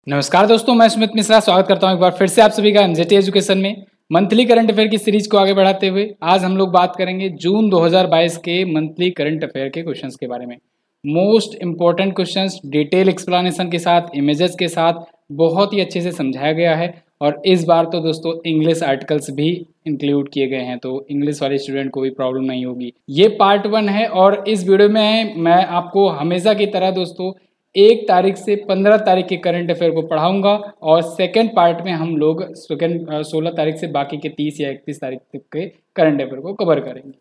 नमस्कार दोस्तों, मैं सुमित मिश्रा स्वागत करता हूं एक बार फिर से आप सभी का एमजेटी एजुकेशन में मंथली करंट अफेयर की सीरीज को आगे बढ़ाते हुए आज हम लोग बात करेंगे जून 2022 के मंथली करंट अफेयर के क्वेश्चंस के बारे में। Most important questions detail explanation के साथ, इमेजेस के साथ बहुत ही अच्छे से समझाया गया है और इस बार तो दोस्तों इंग्लिश आर्टिकल्स भी इंक्लूड किए गए हैं, तो इंग्लिश वाले स्टूडेंट को भी प्रॉब्लम नहीं होगी। ये पार्ट 1 है और इस वीडियो में मैं आपको हमेशा की तरह दोस्तों 1 तारीख से 15 तारीख के करंट अफेयर को पढ़ाऊंगा और सेकेंड पार्ट में हम लोग 16 तारीख से बाकी के 30 या 31 तारीख तक के करंट अफेयर को कवर करेंगे।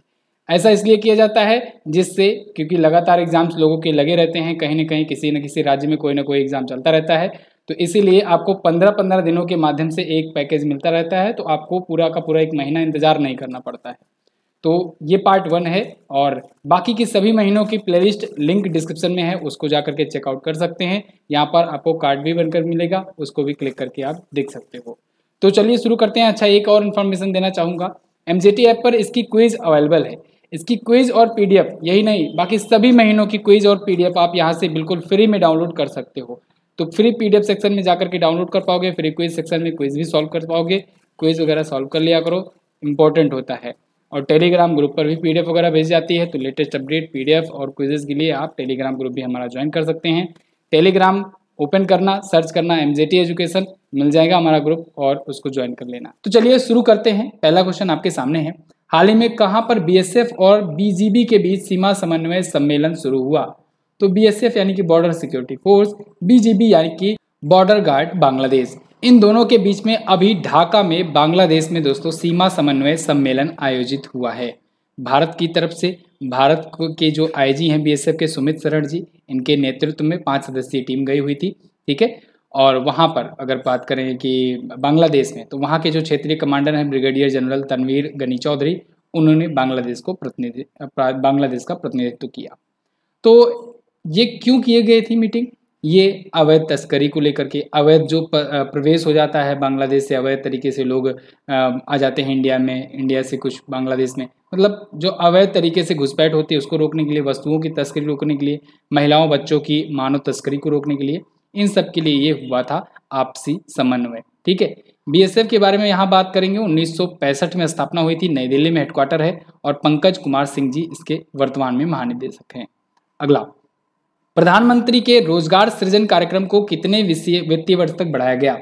ऐसा इसलिए किया जाता है जिससे क्योंकि लगातार एग्जाम्स लोगों के लगे रहते हैं, कहीं ना कहीं किसी न किसी राज्य में कोई ना कोई एग्जाम चलता रहता है, तो इसीलिए आपको 15-15 दिनों के माध्यम से एक पैकेज मिलता रहता है, तो आपको पूरा का पूरा 1 महीना इंतजार नहीं करना पड़ता है। तो ये पार्ट 1 है और बाकी की सभी महीनों की प्लेलिस्ट लिंक डिस्क्रिप्शन में है, उसको जाकर के चेकआउट कर सकते हैं। यहाँ पर आपको कार्ड भी बनकर मिलेगा, उसको भी क्लिक करके आप देख सकते हो। तो चलिए शुरू करते हैं। अच्छा, एक और इन्फॉर्मेशन देना चाहूँगा, एमजेटी ऐप पर इसकी क्विज अवेलेबल है। इसकी क्विज और पीडीएफ, यही नहीं बाकी सभी महीनों की क्विज और पीडीएफ आप यहाँ से बिल्कुल फ्री में डाउनलोड कर सकते हो। तो फ्री पीडीएफ सेक्शन में जाकर के डाउनलोड कर पाओगे, फ्री क्विज सेक्शन में क्विज भी सॉल्व कर पाओगे। क्विज वगैरह सॉल्व कर लिया करो, इंपॉर्टेंट होता है। और टेलीग्राम ग्रुप पर भी पीडीएफ वगैरह भेज जाती है, तो लेटेस्ट अपडेट पीडीएफ और क्विजेस के लिए आप टेलीग्राम ग्रुप भी हमारा ज्वाइन कर सकते हैं। टेलीग्राम ओपन करना, सर्च करना एमजेटी एजुकेशन, मिल जाएगा हमारा ग्रुप और उसको ज्वाइन कर लेना। तो चलिए शुरू करते हैं। पहला क्वेश्चन आपके सामने है, हाल ही में कहां पर बीएसएफ और बीजीबी के बीच सीमा समन्वय सम्मेलन शुरू हुआ? तो बीएसएफ यानी कि बॉर्डर सिक्योरिटी फोर्स, बीजीबी यानी कि बॉर्डर गार्ड बांग्लादेश, इन दोनों के बीच में अभी ढाका में बांग्लादेश में दोस्तों सीमा समन्वय सम्मेलन आयोजित हुआ है। भारत की तरफ से भारत के जो आईजी हैं बीएसएफ के सुमित शरण जी, इनके नेतृत्व में 5 सदस्यीय टीम गई हुई थी, ठीक है। और वहाँ पर अगर बात करें कि बांग्लादेश में, तो वहाँ के जो क्षेत्रीय कमांडर हैं ब्रिगेडियर जनरल तनवीर गनी चौधरी, उन्होंने बांग्लादेश का प्रतिनिधित्व किया। तो ये क्यों किए गए थी मीटिंग? ये अवैध तस्करी को लेकर के, अवैध जो प्रवेश हो जाता है बांग्लादेश से, अवैध तरीके से लोग आ जाते हैं इंडिया में, इंडिया से कुछ बांग्लादेश में, मतलब जो अवैध तरीके से घुसपैठ होती है उसको रोकने के लिए, वस्तुओं की तस्करी रोकने के लिए, महिलाओं बच्चों की मानव तस्करी को रोकने के लिए, इन सब के लिए ये हुआ था आपसी समन्वय, ठीक है। बीएसएफ के बारे में यहाँ बात करेंगे। 1965 में स्थापना हुई थी, नई दिल्ली में हेडक्वार्टर है और पंकज कुमार सिंह जी इसके वर्तमान में महानिदेशक हैं। अगला, प्रधानमंत्री के रोजगार सृजन कार्यक्रम को कितने वित्तीय वर्ष तक बढ़ाया गया?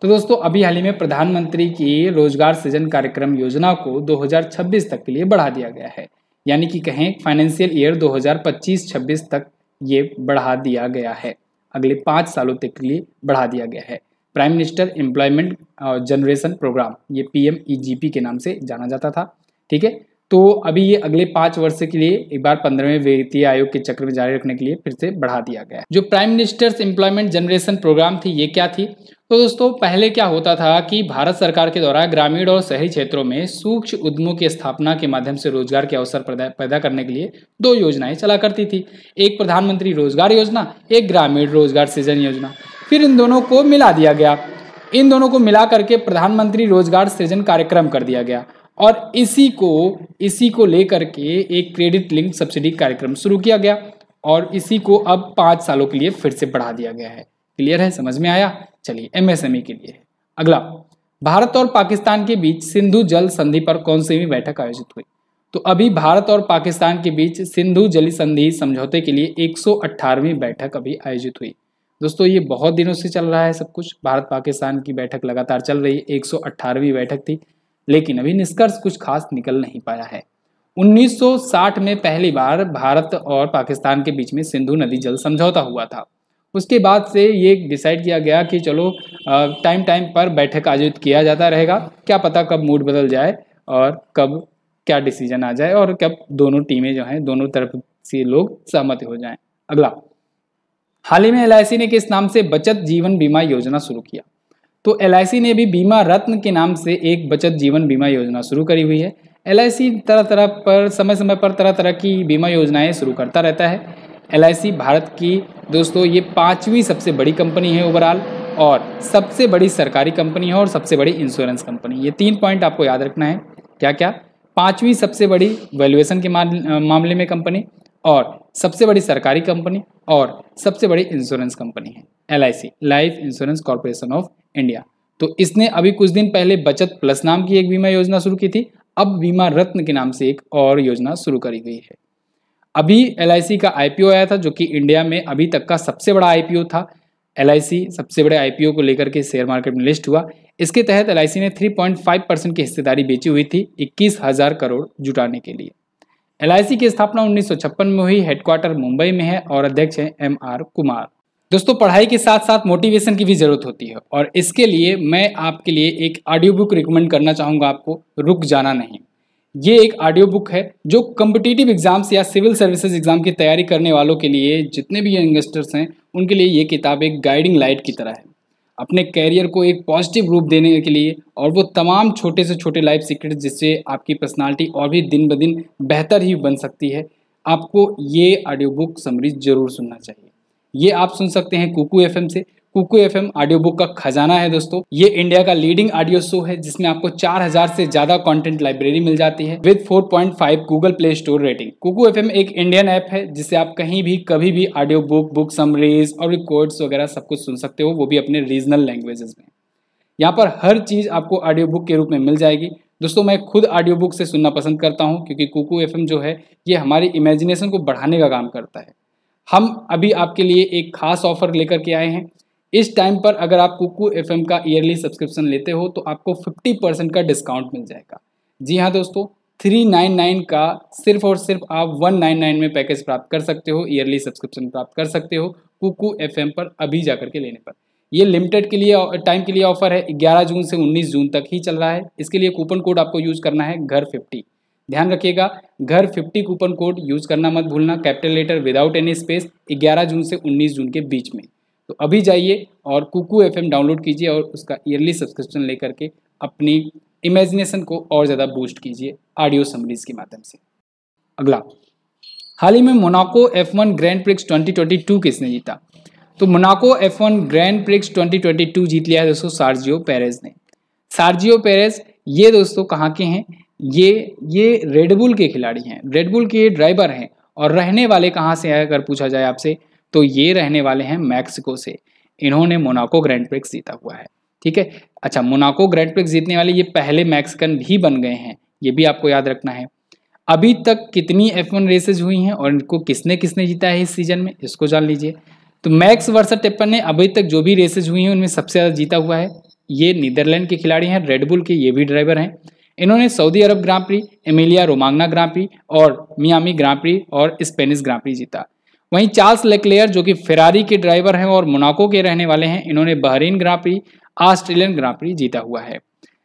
तो दोस्तों अभी हाल ही में प्रधानमंत्री की रोजगार सृजन कार्यक्रम योजना को 2026 तक के लिए बढ़ा दिया गया है, यानी कि कहें फाइनेंशियल ईयर 2025-26 तक ये बढ़ा दिया गया है, अगले 5 सालों तक के लिए बढ़ा दिया गया है। Prime minister employment generation programme, ये PMEGP के नाम से जाना जाता था, ठीक है। तो अभी ये अगले 5 वर्ष के लिए एक बार 15वें वित्तीय आयोग के चक्र में जारी रखने के लिए फिर से बढ़ा दिया गया है। जो prime minister's employment generation programme थी, ये क्या थी? तो दोस्तों पहले क्या होता था कि भारत सरकार के द्वारा ग्रामीण और शहरी क्षेत्रों में सूक्ष्म उद्यमों की स्थापना के माध्यम से रोजगार के अवसर पैदा करने के लिए 2 योजनाएं चला करती थी, एक प्रधानमंत्री रोजगार योजना, एक ग्रामीण रोजगार सृजन योजना। फिर इन दोनों को मिला दिया गया, इन दोनों को मिला करके प्रधानमंत्री रोजगार सृजन कार्यक्रम कर दिया गया और इसी को लेकर के एक क्रेडिट लिंक सब्सिडी कार्यक्रम शुरू किया गया और इसी को अब 5 सालों के लिए फिर से बढ़ा दिया गया है। क्लियर है, समझ में आया? चलिए MSME के लिए अगला, भारत और पाकिस्तान के बीच सिंधु जल संधि पर कौन सी बैठक आयोजित हुई? तो अभी भारत और पाकिस्तान के बीच सिंधु जल संधि समझौते के लिए 118वीं बैठक अभी आयोजित हुई। दोस्तों ये बहुत दिनों से चल रहा है सब कुछ, भारत पाकिस्तान की बैठक लगातार चल रही है, 118वीं बैठक थी, लेकिन अभी निष्कर्ष कुछ खास निकल नहीं पाया है। 1960 में पहली बार भारत और पाकिस्तान के बीच में सिंधु नदी जल समझौता हुआ था। उसके बाद से ये डिसाइड किया गया कि चलो टाइम पर बैठक आयोजित किया जाता रहेगा, क्या पता कब मूड बदल जाए और कब क्या डिसीजन आ जाए और कब दोनों टीमें जो हैं, दोनों तरफ से लोग सहमत हो जाएं। अगला, हाल ही में LIC ने किस नाम से बचत जीवन बीमा योजना शुरू किया? तो LIC ने भी बीमा रत्न के नाम से एक बचत जीवन बीमा योजना शुरू करी हुई है। LIC समय समय पर तरह तरह की बीमा योजनाएं शुरू करता रहता है। LIC भारत की दोस्तों ये 5वीं सबसे बड़ी कंपनी है ओवरऑल और सबसे बड़ी सरकारी कंपनी है और सबसे बड़ी इंश्योरेंस कंपनी। ये 3 पॉइंट आपको याद रखना है। क्या क्या? 5वीं सबसे बड़ी वैल्यूएशन के मामले में कंपनी और सबसे बड़ी सरकारी कंपनी और सबसे बड़ी इंश्योरेंस कंपनी है LIC, life insurance corporation of India. तो इसने अभी कुछ दिन पहले बचत प्लस नाम की एक बीमा योजना शुरू की थी, अब बीमा रत्न के नाम से एक और योजना शुरू करी गई है। अभी LIC का IPO आया था, जो कि इंडिया में अभी तक का सबसे बड़ा IPO था। LIC सबसे बड़े IPO को लेकर के शेयर मार्केट में लिस्ट हुआ। इसके तहत LIC ने 3.5% की हिस्सेदारी बेची हुई थी 21,000 करोड़ जुटाने के लिए। LIC की स्थापना 1956 में हुई, हेडक्वार्टर मुंबई में है और अध्यक्ष है MR कुमार। दोस्तों, पढ़ाई के साथ साथ मोटिवेशन की भी जरूरत होती है और इसके लिए मैं आपके लिए एक ऑडियो बुक रिकमेंड करना चाहूँगा आपको, रुक जाना नहीं। ये एक ऑडियो बुक है जो कॉम्पिटिटिव एग्जाम्स या सिविल सर्विसेज एग्जाम की तैयारी करने वालों के लिए, जितने भी यंगस्टर्स हैं उनके लिए ये किताब एक गाइडिंग लाइट की तरह है, अपने कैरियर को एक पॉजिटिव रूप देने के लिए, और वो तमाम छोटे से छोटे लाइफ सीक्रेट जिससे आपकी पर्सनालिटी और भी दिन ब दिन बेहतर ही बन सकती है। आपको ये ऑडियो बुक समरी जरूर सुनना चाहिए। ये आप सुन सकते हैं कुकू FM से। कुकू FM ऑडियो बुक का खजाना है दोस्तों। ये इंडिया का लीडिंग ऑडियो शो है जिसमें आपको 4000 से ज़्यादा कंटेंट लाइब्रेरी मिल जाती है with 4.5 Google Play Store rating. Kuku FM एक इंडियन ऐप है जिससे आप कहीं भी कभी भी ऑडियो बुक, बुक समरीज और रिकॉर्ड्स वगैरह सब कुछ सुन सकते हो, वो भी अपने रीजनल लैंग्वेजेस में। यहाँ पर हर चीज़ आपको ऑडियो बुक के रूप में मिल जाएगी। दोस्तों, मैं खुद ऑडियो बुक से सुनना पसंद करता हूँ क्योंकि कुकू FM जो है ये हमारी इमेजिनेशन को बढ़ाने का काम करता है। हम अभी आपके लिए एक खास ऑफर लेकर के आए हैं। इस टाइम पर अगर आप कुकू FM का ईयरली सब्सक्रिप्शन लेते हो तो आपको 50% का डिस्काउंट मिल जाएगा। जी हाँ दोस्तों, 399 का सिर्फ और सिर्फ आप 199 में पैकेज प्राप्त कर सकते हो, ईयरली सब्सक्रिप्शन प्राप्त कर सकते हो कुकू FM पर अभी जा करके लेने पर। ये लिमिटेड के लिए टाइम के लिए ऑफर है, 11 जून से 19 जून तक ही चल रहा है। इसके लिए कूपन कोड आपको यूज़ करना है घर50। ध्यान रखिएगा, घर50 कूपन कोड यूज़ करना मत भूलना, capital letter without any space, 11 June से 19 जून के बीच में। तो अभी जाइए और कुकू FM डाउनलोड कीजिए और उसका ईयरली सब्सक्रिप्शन लेकर के अपनी इमेजिनेशन को और ज़्यादा बूस्ट कीजिए ऑडियो समरीज के माध्यम से। अगला, हाल ही में मोनाको F1 ग्रैंड प्रिक्स 2022 किसने जीता? तो मोनाको F1 ग्रैंड प्रिक्स 2022 जीत लिया है दोस्तों सर्जियो पेरेज ने। सर्जियो पेरेज ये दोस्तों कहाँ के हैं? ये रेडबुल के खिलाड़ी हैं, रेडबुल के ड्राइवर हैं और रहने वाले कहाँ से है अगर पूछा जाए आपसे तो ये रहने वाले हैं मैक्सिको से। इन्होंने मोनाको ग्रैंड प्रिक्स जीता हुआ है। ठीक है, अच्छा, मोनाको ग्रैंड प्रिक्स जीतने वाले ये पहले मैक्सिकन भी बन गए हैं, ये भी आपको याद रखना है। अभी तक कितनी F1 रेसेज हुई हैं और इनको किसने किसने जीता है इस सीजन में, इसको जान लीजिए। तो मैक्स वर्स्टैपेन ने अभी तक जो भी रेसेज हुई हैं उनमें सबसे ज़्यादा जीता हुआ है। ये नीदरलैंड के खिलाड़ी हैं, रेडबुल के ये भी ड्राइवर हैं। इन्होंने सऊदी अरब ग्रां प्री, एमिलिया रोमांगना ग्रां प्री और मियामी ग्रां प्री और स्पेनिश ग्रां प्री जीता। वहीं चार्ल्स लेक्लेयर जो कि फेरारी के ड्राइवर हैं और मोनाको के रहने वाले हैं, इन्होंने बहरीन ग्रां प्री, ऑस्ट्रेलियन ग्रां प्री जीता हुआ है।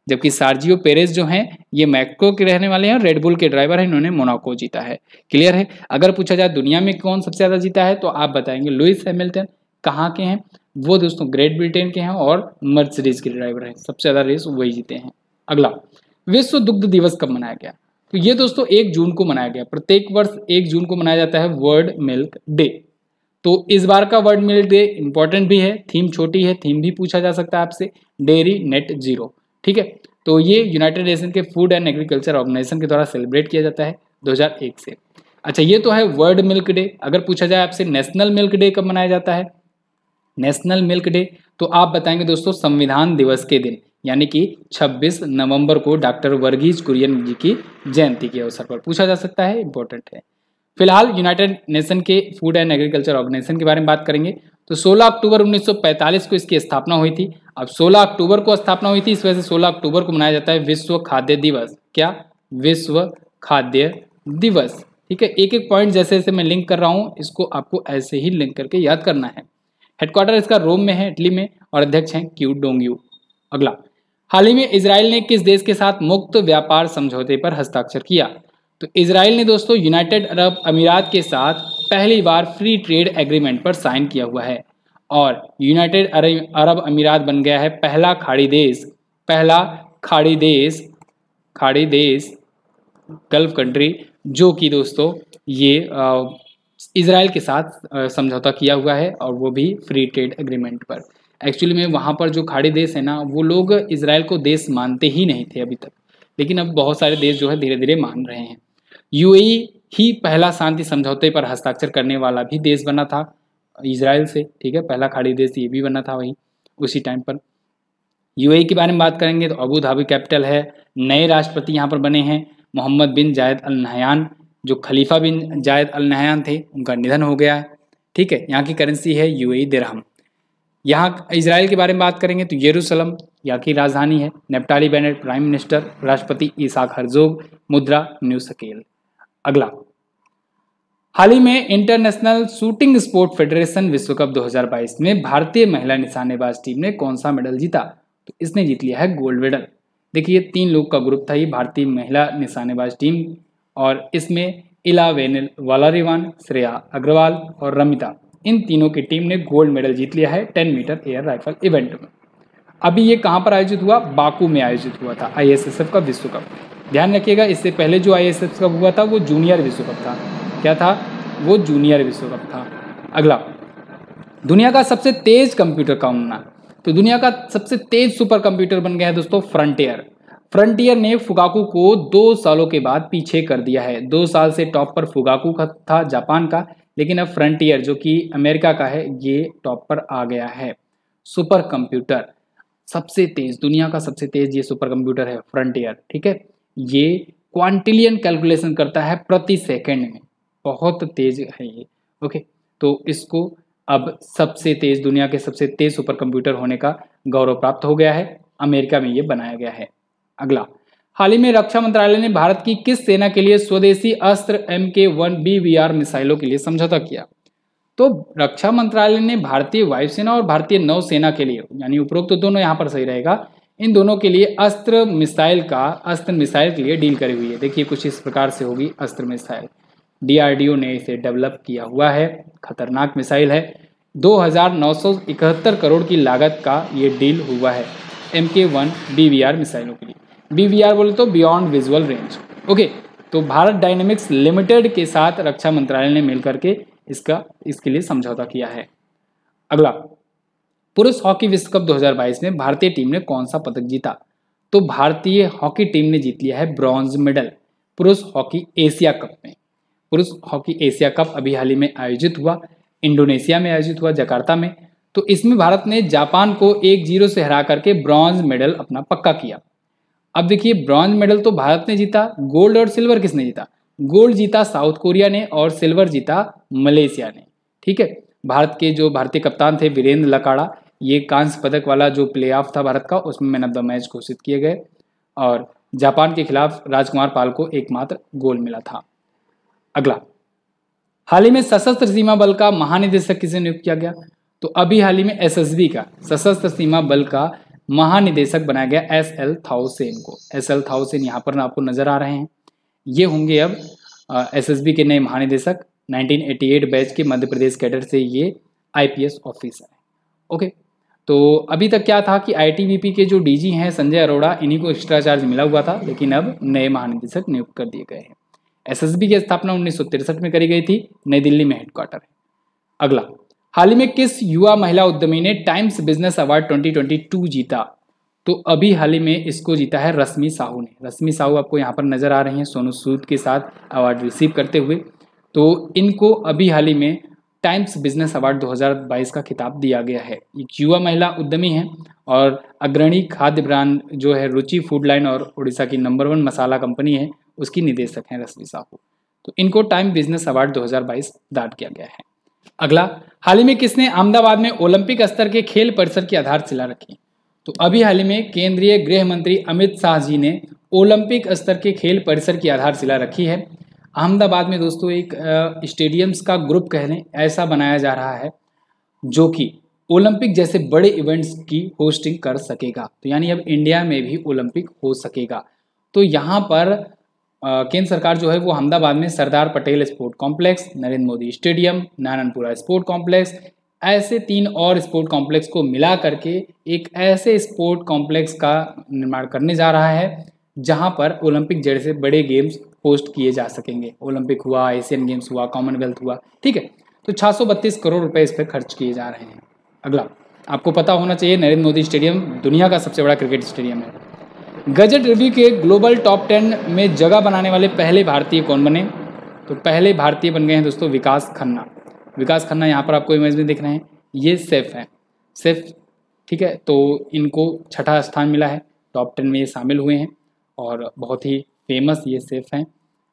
जबकि सर्जियो पेरेज जो हैं ये मैक्सिको के रहने वाले हैं, रेडबुल के ड्राइवर हैं, इन्होंने मोनाको जीता है। क्लियर है? अगर पूछा जाए दुनिया में कौन सबसे ज़्यादा जीता है तो आप बताएंगे लुइस हैमिल्टन। कहाँ के हैं वो दोस्तों? ग्रेट ब्रिटेन के हैं और मर्सिडीज के ड्राइवर हैं, सबसे ज़्यादा रेस वही जीते हैं। अगला, विश्व दुग्ध दिवस कब मनाया गया? तो ये दोस्तों 1 जून को मनाया गया। प्रत्येक वर्ष 1 जून को मनाया जाता है वर्ल्ड मिल्क डे। तो इस बार का वर्ल्ड मिल्क डे इंपॉर्टेंट भी है, थीम छोटी है, थीम भी पूछा जा सकता है आपसे, डेयरी नेट जीरो। ठीक है, तो ये यूनाइटेड नेशन के फूड एंड एग्रीकल्चर ऑर्गेनाइजेशन के द्वारा सेलिब्रेट किया जाता है 2001 से। अच्छा, ये तो है वर्ल्ड मिल्क डे। अगर पूछा जाए आपसे नेशनल मिल्क डे कब मनाया जाता है? नेशनल मिल्क डे तो आप बताएंगे दोस्तों संविधान दिवस के दिन, यानी कि 26 नवंबर को डॉक्टर वर्गीज कुरियन जी की जयंती के अवसर पर पूछा जा सकता है, इंपॉर्टेंट है। फिलहाल यूनाइटेड नेशन के फूड एंड एग्रीकल्चर ऑर्गेनाइजेशन के बारे में बात करेंगे तो 16 अक्टूबर 1945 को इसकी स्थापना हुई थी। अब 16 अक्टूबर को स्थापना हुई थी, इस वजह से 16 अक्टूबर को मनाया जाता है विश्व खाद्य दिवस। क्या? विश्व खाद्य दिवस। ठीक है, एक एक पॉइंट जैसे जैसे मैं लिंक कर रहा हूँ इसको आपको ऐसे ही लिंक करके याद करना है। हेडक्वार्टर इसका रोम में है, इटली में, और अध्यक्ष हैं क्यू डोंगयू। अगला, हाल ही में इजराइल ने किस देश के साथ मुक्त व्यापार समझौते पर हस्ताक्षर किया? तो इजराइल ने दोस्तों यूनाइटेड अरब अमीरात के साथ पहली बार फ्री ट्रेड एग्रीमेंट पर साइन किया हुआ है और यूनाइटेड अरब अमीरात बन गया है पहला खाड़ी देश गल्फ कंट्री जो कि दोस्तों ये इजराइल के साथ समझौता किया हुआ है और वो भी फ्री ट्रेड एग्रीमेंट पर। एक्चुअली में वहाँ पर जो खाड़ी देश है ना, वो लोग इजराइल को देश मानते ही नहीं थे अभी तक, लेकिन अब बहुत सारे देश जो है धीरे धीरे मान रहे हैं। यूएई ही पहला शांति समझौते पर हस्ताक्षर करने वाला भी देश बना था इजराइल से, ठीक है, पहला खाड़ी देश ये भी बना था वही उसी टाइम पर। यूएई के बारे में बात करेंगे तो अबू धाबी कैपिटल है। नए राष्ट्रपति यहाँ पर बने हैं मोहम्मद बिन जायद अल नहयान, जो खलीफा बिन जायद अल नहयान थे उनका निधन हो गया है, ठीक है। यहाँ की करेंसी है यूएई दिरहम। यहाँ इजराइल के बारे में बात करेंगे तो यरूशलेम यहाँ की राजधानी है। नेप्टाली बेनेट प्राइम मिनिस्टर, राष्ट्रपति इसाक हर्जोग, मुद्रा न्यू शकेल। अगला, हाल ही में इंटरनेशनल शूटिंग स्पोर्ट फेडरेशन विश्व कप 2022 में भारतीय महिला निशानेबाज टीम ने कौन सा मेडल जीता? तो इसने जीत लिया है गोल्ड मेडल। देखिए 3 लोग का ग्रुप था ये भारतीय महिला निशानेबाज टीम, और इसमें इला वेनिल वालारिवान, श्रेया अग्रवाल और रमिता, इन तीनों की टीम ने गोल्ड मेडल जीत लिया है 10 मीटर एयर राइफल इवेंट में। अभी ये कहाँ पर आयोजित हुआ? बाकू में आयोजित हुआ था आईएसएसएफ का विश्व कप। ध्यान रखिएगा, इससे पहले जो आईएसएसएफ कप हुआ था वो जूनियर विश्व कप था। क्या था? वो जूनियर विश्व कप था। अगला, दुनिया का सबसे तेज कंप्यूटर कौन बना? तो दुनिया का सबसे तेज सुपर कंप्यूटर बन गया है दोस्तों फ्रंटियर। फ्रंटियर ने फुगाकू को 2 सालों के बाद पीछे कर दिया है। 2 साल से टॉप पर फुगाकू का था जापान का, लेकिन अब फ्रंटियर जो कि अमेरिका का है ये टॉप पर आ गया है। सुपर कंप्यूटर सबसे तेज, दुनिया का सबसे तेज ये सुपर कंप्यूटर है फ्रंटियर, ठीक है। ये क्वांटिलियन कैलकुलेशन करता है प्रति सेकंड में, बहुत तेज है ये, ओके। तो इसको अब सबसे तेज, दुनिया के सबसे तेज सुपर कंप्यूटर होने का गौरव प्राप्त हो गया है। अमेरिका में ये बनाया गया है। अगला, हाल ही में रक्षा मंत्रालय ने भारत की किस सेना के लिए स्वदेशी अस्त्र MK1 BVR मिसाइलों के लिए समझौता किया? तो रक्षा मंत्रालय ने भारतीय वायुसेना और भारतीय नौसेना के लिए, यानी उपरोक्त तो दोनों यहाँ पर सही रहेगा, इन दोनों के लिए अस्त्र मिसाइल के लिए डील करी हुई है। देखिए कुछ इस प्रकार से होगी अस्त्र मिसाइल। DRDO ने इसे डेवलप किया हुआ है, खतरनाक मिसाइल है। 2971 करोड़ की लागत का ये डील हुआ है MK1 BVR मिसाइलों के लिए। BVR बोले तो बियॉन्ड विजुअल रेंज, ओके। तो भारत डायनेमिक्स लिमिटेड के साथ रक्षा मंत्रालय ने मिलकर के इसके लिए समझौता किया है। अगला, पुरुष हॉकी विश्व कप 2022 में भारतीय टीम ने कौन सा पदक जीता? तो भारतीय हॉकी टीम ने जीत लिया है ब्रॉन्ज मेडल पुरुष हॉकी एशिया कप में। पुरुष हॉकी एशिया कप अभी हाल ही में आयोजित हुआ, इंडोनेशिया में आयोजित हुआ, जकार्ता में। तो इसमें भारत ने जापान को 1-0 से हरा करके ब्रॉन्ज मेडल अपना पक्का किया। अब देखिए ब्रॉन्ज मेडल तो भारत ने जीता, गोल्ड और सिल्वर किसने जीता? गोल्ड जीता साउथ कोरिया ने और सिल्वर जीता मलेशिया ने, ठीक है। भारत के जो भारतीय कप्तान थे वीरेंद्र लकाड़ा, ये कांस्य पदक वाला जो प्ले ऑफ था भारत का उसमें मैन ऑफ द मैच घोषित किए गए, और जापान के खिलाफ राजकुमार पाल को एकमात्र गोल मिला था। अगला, हाल ही में सशस्त्र सीमा बल का महानिदेशक किसे नियुक्त किया गया? तो अभी हाल ही में SSB का, सशस्त्र सीमा बल का महानिदेशक बनाया गया SL थाउसेन को। SL थाउसेन यहाँ पर आपको नजर आ रहे हैं, ये होंगे अब SSB के नए महानिदेशक। 1988 बैच के मध्य प्रदेश कैडर से ये IPS ऑफिसर है, ओके। तो अभी तक क्या था कि ITBP के जो DG हैं संजय अरोड़ा, इन्हीं को एक्स्ट्रा चार्ज मिला हुआ था, लेकिन अब नए महानिदेशक नियुक्त कर दिए गए हैं। SSB की स्थापना 1963 में करी गई थी, नई दिल्ली में हेडक्वार्टर है। अगला, हाल ही में किस युवा महिला उद्यमी ने टाइम्स बिजनेस अवार्ड 2022 जीता? तो अभी हाल ही में इसको जीता है रश्मि साहू ने। रश्मि साहू आपको यहाँ पर नजर आ रही हैं सोनू सूद के साथ अवार्ड रिसीव करते हुए। तो इनको अभी हाल ही में टाइम्स बिजनेस अवार्ड 2022 का खिताब दिया गया है। एक युवा महिला उद्यमी है और अग्रणी खाद्य ब्रांड जो है रुचि फूड लाइन और उड़ीसा की नंबर 1 मसाला कंपनी है, उसकी निदेशक हैं रश्मि साहू। तो इनको टाइम बिजनेस अवार्ड 2022 दाद किया गया है। अगला, हाल ही में किसने अहमदाबाद में ओलंपिक स्तर के खेल परिसर की आधारशिला रखी? तो अभी हाल ही में केंद्रीय गृह मंत्री अमित शाह जी ने ओलंपिक स्तर के खेल परिसर की आधारशिला रखी है। अहमदाबाद में दोस्तों एक स्टेडियम्स का ग्रुप कह लें ऐसा बनाया जा रहा है जो कि ओलंपिक जैसे बड़े इवेंट्स की होस्टिंग कर सकेगा। तो यानी अब इंडिया में भी ओलंपिक हो सकेगा। तो यहाँ पर केंद्र सरकार जो है वो अहमदाबाद में Sardar Patel sport complex, Narendra Modi stadium, Narayanpura sport complex, ऐसे 3 और स्पोर्ट कॉम्प्लेक्स को मिला करके एक ऐसे स्पोर्ट कॉम्प्लेक्स का निर्माण करने जा रहा है जहां पर ओलंपिक जैसे बड़े गेम्स होस्ट किए जा सकेंगे। ओलंपिक हुआ, एशियन गेम्स हुआ, कॉमनवेल्थ हुआ, ठीक है। तो 632 करोड़ रुपए इस पर खर्च किए जा रहे हैं। अगला, आपको पता होना चाहिए नरेंद्र मोदी स्टेडियम दुनिया का सबसे बड़ा क्रिकेट स्टेडियम है। गजट रिव्यू के ग्लोबल टॉप 10 में जगह बनाने वाले पहले भारतीय कौन बने? तो पहले भारतीय बन गए हैं दोस्तों विकास खन्ना। विकास खन्ना यहाँ पर आपको इमेज में दिख रहे हैं, ये सेफ हैं, सेफ, ठीक है। तो इनको छठा स्थान मिला है, टॉप 10 में ये शामिल हुए हैं और बहुत ही फेमस ये सेफ हैं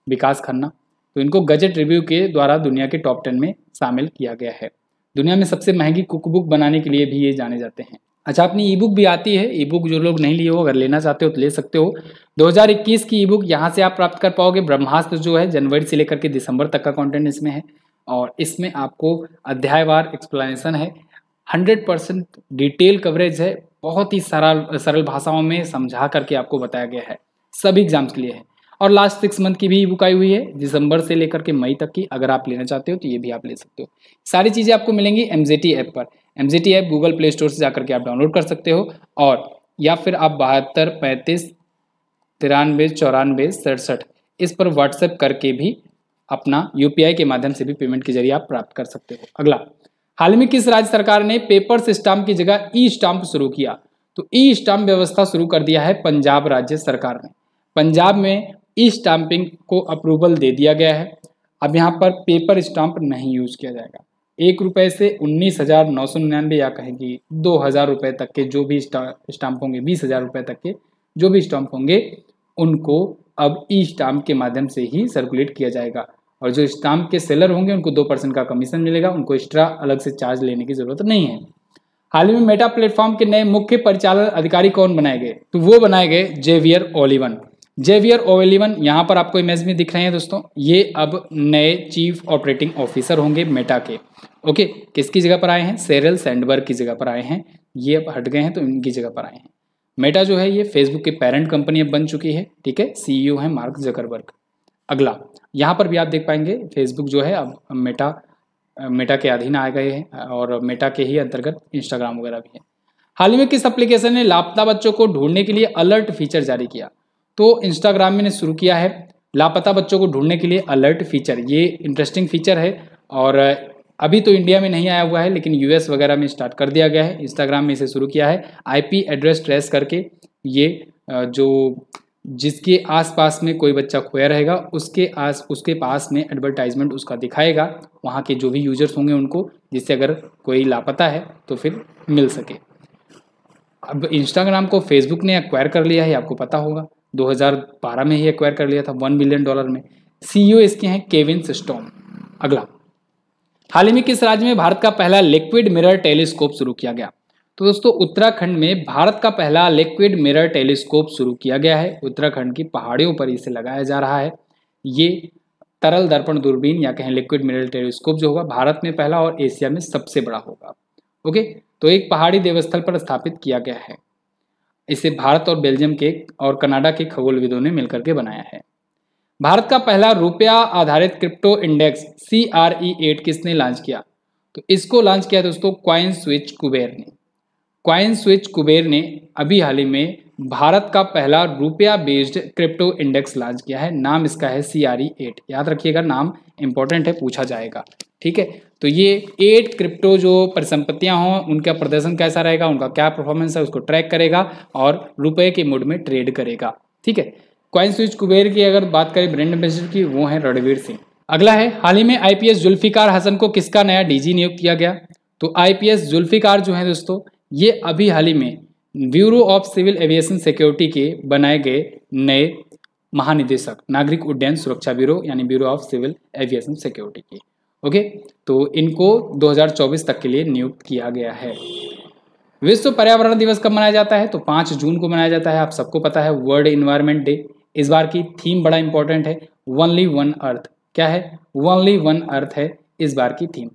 विकास खन्ना। तो इनको गजट रिव्यू के द्वारा दुनिया के टॉप 10 में शामिल किया गया है। दुनिया में सबसे महंगी कुक बुक बनाने के लिए भी ये जाने जाते हैं। अच्छा, अपनी ई बुक भी आती है, ई बुक जो लोग नहीं लिए हो अगर लेना चाहते हो तो ले सकते हो। 2021 की ई बुक यहाँ से आप प्राप्त कर पाओगे। ब्रह्मास्त्र जो है जनवरी से लेकर के दिसंबर तक का कंटेंट इसमें है और इसमें आपको अध्यायवार एक्सप्लेनेशन है, 100% डिटेल कवरेज है, बहुत ही सरल भाषाओं में समझा करके आपको बताया गया है, सभी एग्जाम्स के लिए है। और लास्ट 6 मंथ की भी ई बुक आई हुई है, दिसंबर से लेकर के मई तक की, अगर आप लेना चाहते हो तो ये भी आप ले सकते हो। सारी चीज़ें आपको मिलेंगी MZT ऐप पर। MZT app Google Play store से जाकर के आप डाउनलोड कर सकते हो और या फिर आप 72 35 93 94 67 इस पर व्हाट्सएप करके भी अपना UPI के माध्यम से भी पेमेंट के जरिए आप प्राप्त कर सकते हो। अगला, हाल ही में किस राज्य सरकार ने पेपर्स स्टाम्प की जगह ई स्टाम्प शुरू किया? तो ई स्टाम्प व्यवस्था शुरू कर दिया है पंजाब राज्य सरकार ने। पंजाब में ई स्टाम्पिंग को अप्रूवल दे दिया गया है। अब यहाँ पर पेपर स्टाम्प नहीं यूज किया जाएगा। 1 रुपये से 19,999 या कहें कि 2,000 रुपये तक के जो भी स्टाम्प होंगे, 20,000 रुपये तक के जो भी स्टाम्प होंगे, उनको अब ई स्टाम्प के माध्यम से ही सर्कुलेट किया जाएगा। और जो स्टाम्प के सेलर होंगे उनको 2% का कमीशन मिलेगा, उनको एक्स्ट्रा अलग से चार्ज लेने की जरूरत नहीं है। हाल ही में मेटा प्लेटफॉर्म के नए मुख्य परिचालन अधिकारी कौन बनाए गए? तो वो बनाए गए जेवियर ओलिवन। जेवियर ओलिवन यहाँ पर आपको इमेज में दिख रहे हैं दोस्तों, ये अब नए चीफ ऑपरेटिंग ऑफिसर होंगे मेटा के। ओके, किसकी जगह पर आए हैं? शेरिल सैंडबर्ग की जगह पर आए हैं। ये अब हट गए हैं तो इनकी जगह पर आए हैं। मेटा जो है ये फेसबुक की पेरेंट कंपनी अब बन चुकी है, ठीक है। CEO है मार्क जकरबर्ग। अगला, यहाँ पर भी आप देख पाएंगे फेसबुक जो है अब मेटा के अधीन आ गए हैं और मेटा के ही अंतर्गत इंस्टाग्राम वगैरह भी है। हाल ही में किस एप्लीकेशन ने लापता बच्चों को ढूंढने के लिए अलर्ट फीचर जारी किया? तो इंस्टाग्राम ने शुरू किया है लापता बच्चों को ढूंढने के लिए अलर्ट फीचर। ये इंटरेस्टिंग फीचर है और अभी तो इंडिया में नहीं आया हुआ है, लेकिन US वगैरह में स्टार्ट कर दिया गया है। इंस्टाग्राम में इसे शुरू किया है। IP एड्रेस ट्रेस करके ये जो जिसके आसपास में कोई बच्चा खोया रहेगा उसके पास में एडवर्टाइजमेंट उसका दिखाएगा, वहाँ के जो भी यूजर्स होंगे उनको, जिससे अगर कोई लापता है तो फिर मिल सके। अब इंस्टाग्राम को फेसबुक ने एक्वायर कर लिया है, आपको पता होगा 2012 में ही एक्वायर कर लिया था $1 बिलियन में। CEO इसके हैं केविन सिस्टॉम। अगला, हाल ही में किस राज्य में भारत का पहला लिक्विड मिरर टेलीस्कोप शुरू किया गया? तो दोस्तों उत्तराखंड में भारत का पहला लिक्विड मिरर टेलीस्कोप शुरू किया गया है। उत्तराखंड की पहाड़ियों पर इसे लगाया जा रहा है। ये तरल दर्पण दूरबीन या कहें लिक्विड मिरर टेलीस्कोप जो होगा भारत में पहला और एशिया में सबसे बड़ा होगा। ओके, तो एक पहाड़ी देवस्थल पर स्थापित किया गया है। इसे भारत और बेल्जियम के और कनाडा के खगोलविदों ने मिलकर के बनाया है। भारत का पहला रुपया आधारित क्रिप्टो इंडेक्स CRE8 किसने लॉन्च किया? तो इसको लॉन्च किया दोस्तों कॉइन स्विच कुबेर ने। कॉइन स्विच कुबेर ने अभी हाल ही में भारत का पहला रुपया बेस्ड क्रिप्टो इंडेक्स लॉन्च किया है। नाम इसका है CRE8। याद रखिएगा, नाम इंपॉर्टेंट है, पूछा जाएगा, ठीक है। तो ये 8 क्रिप्टो जो परिसंपत्तियां हों उनका प्रदर्शन कैसा रहेगा, उनका क्या परफॉर्मेंस है, उसको ट्रैक करेगा और रुपए के मोड में ट्रेड करेगा, ठीक है। कॉइन स्विच कुबेर की अगर बात करें ब्रांड एम्बेसडर की, वो है रणवीर सिंह। अगला है, हाल ही में IPS जुल्फिकार हसन को किसका नया DG नियुक्त किया गया? तो IPS जुल्फिकार जो है दोस्तों, ये अभी हाल ही में bureau of civil aviation security के बनाए गए नए महानिदेशक, नागरिक उड्डयन सुरक्षा ब्यूरो यानी bureau of civil aviation security की। ओके, तो इनको 2024 तक के लिए नियुक्त किया गया है। विश्व पर्यावरण दिवस कब मनाया जाता है? तो 5 जून को मनाया जाता है। आप सबको पता है, वर्ल्ड इन्वायरमेंट डे। इस बार की थीम बड़ा इंपॉर्टेंट है, ओनली वन अर्थ। क्या है? ओनली वन अर्थ है इस बार की थीम।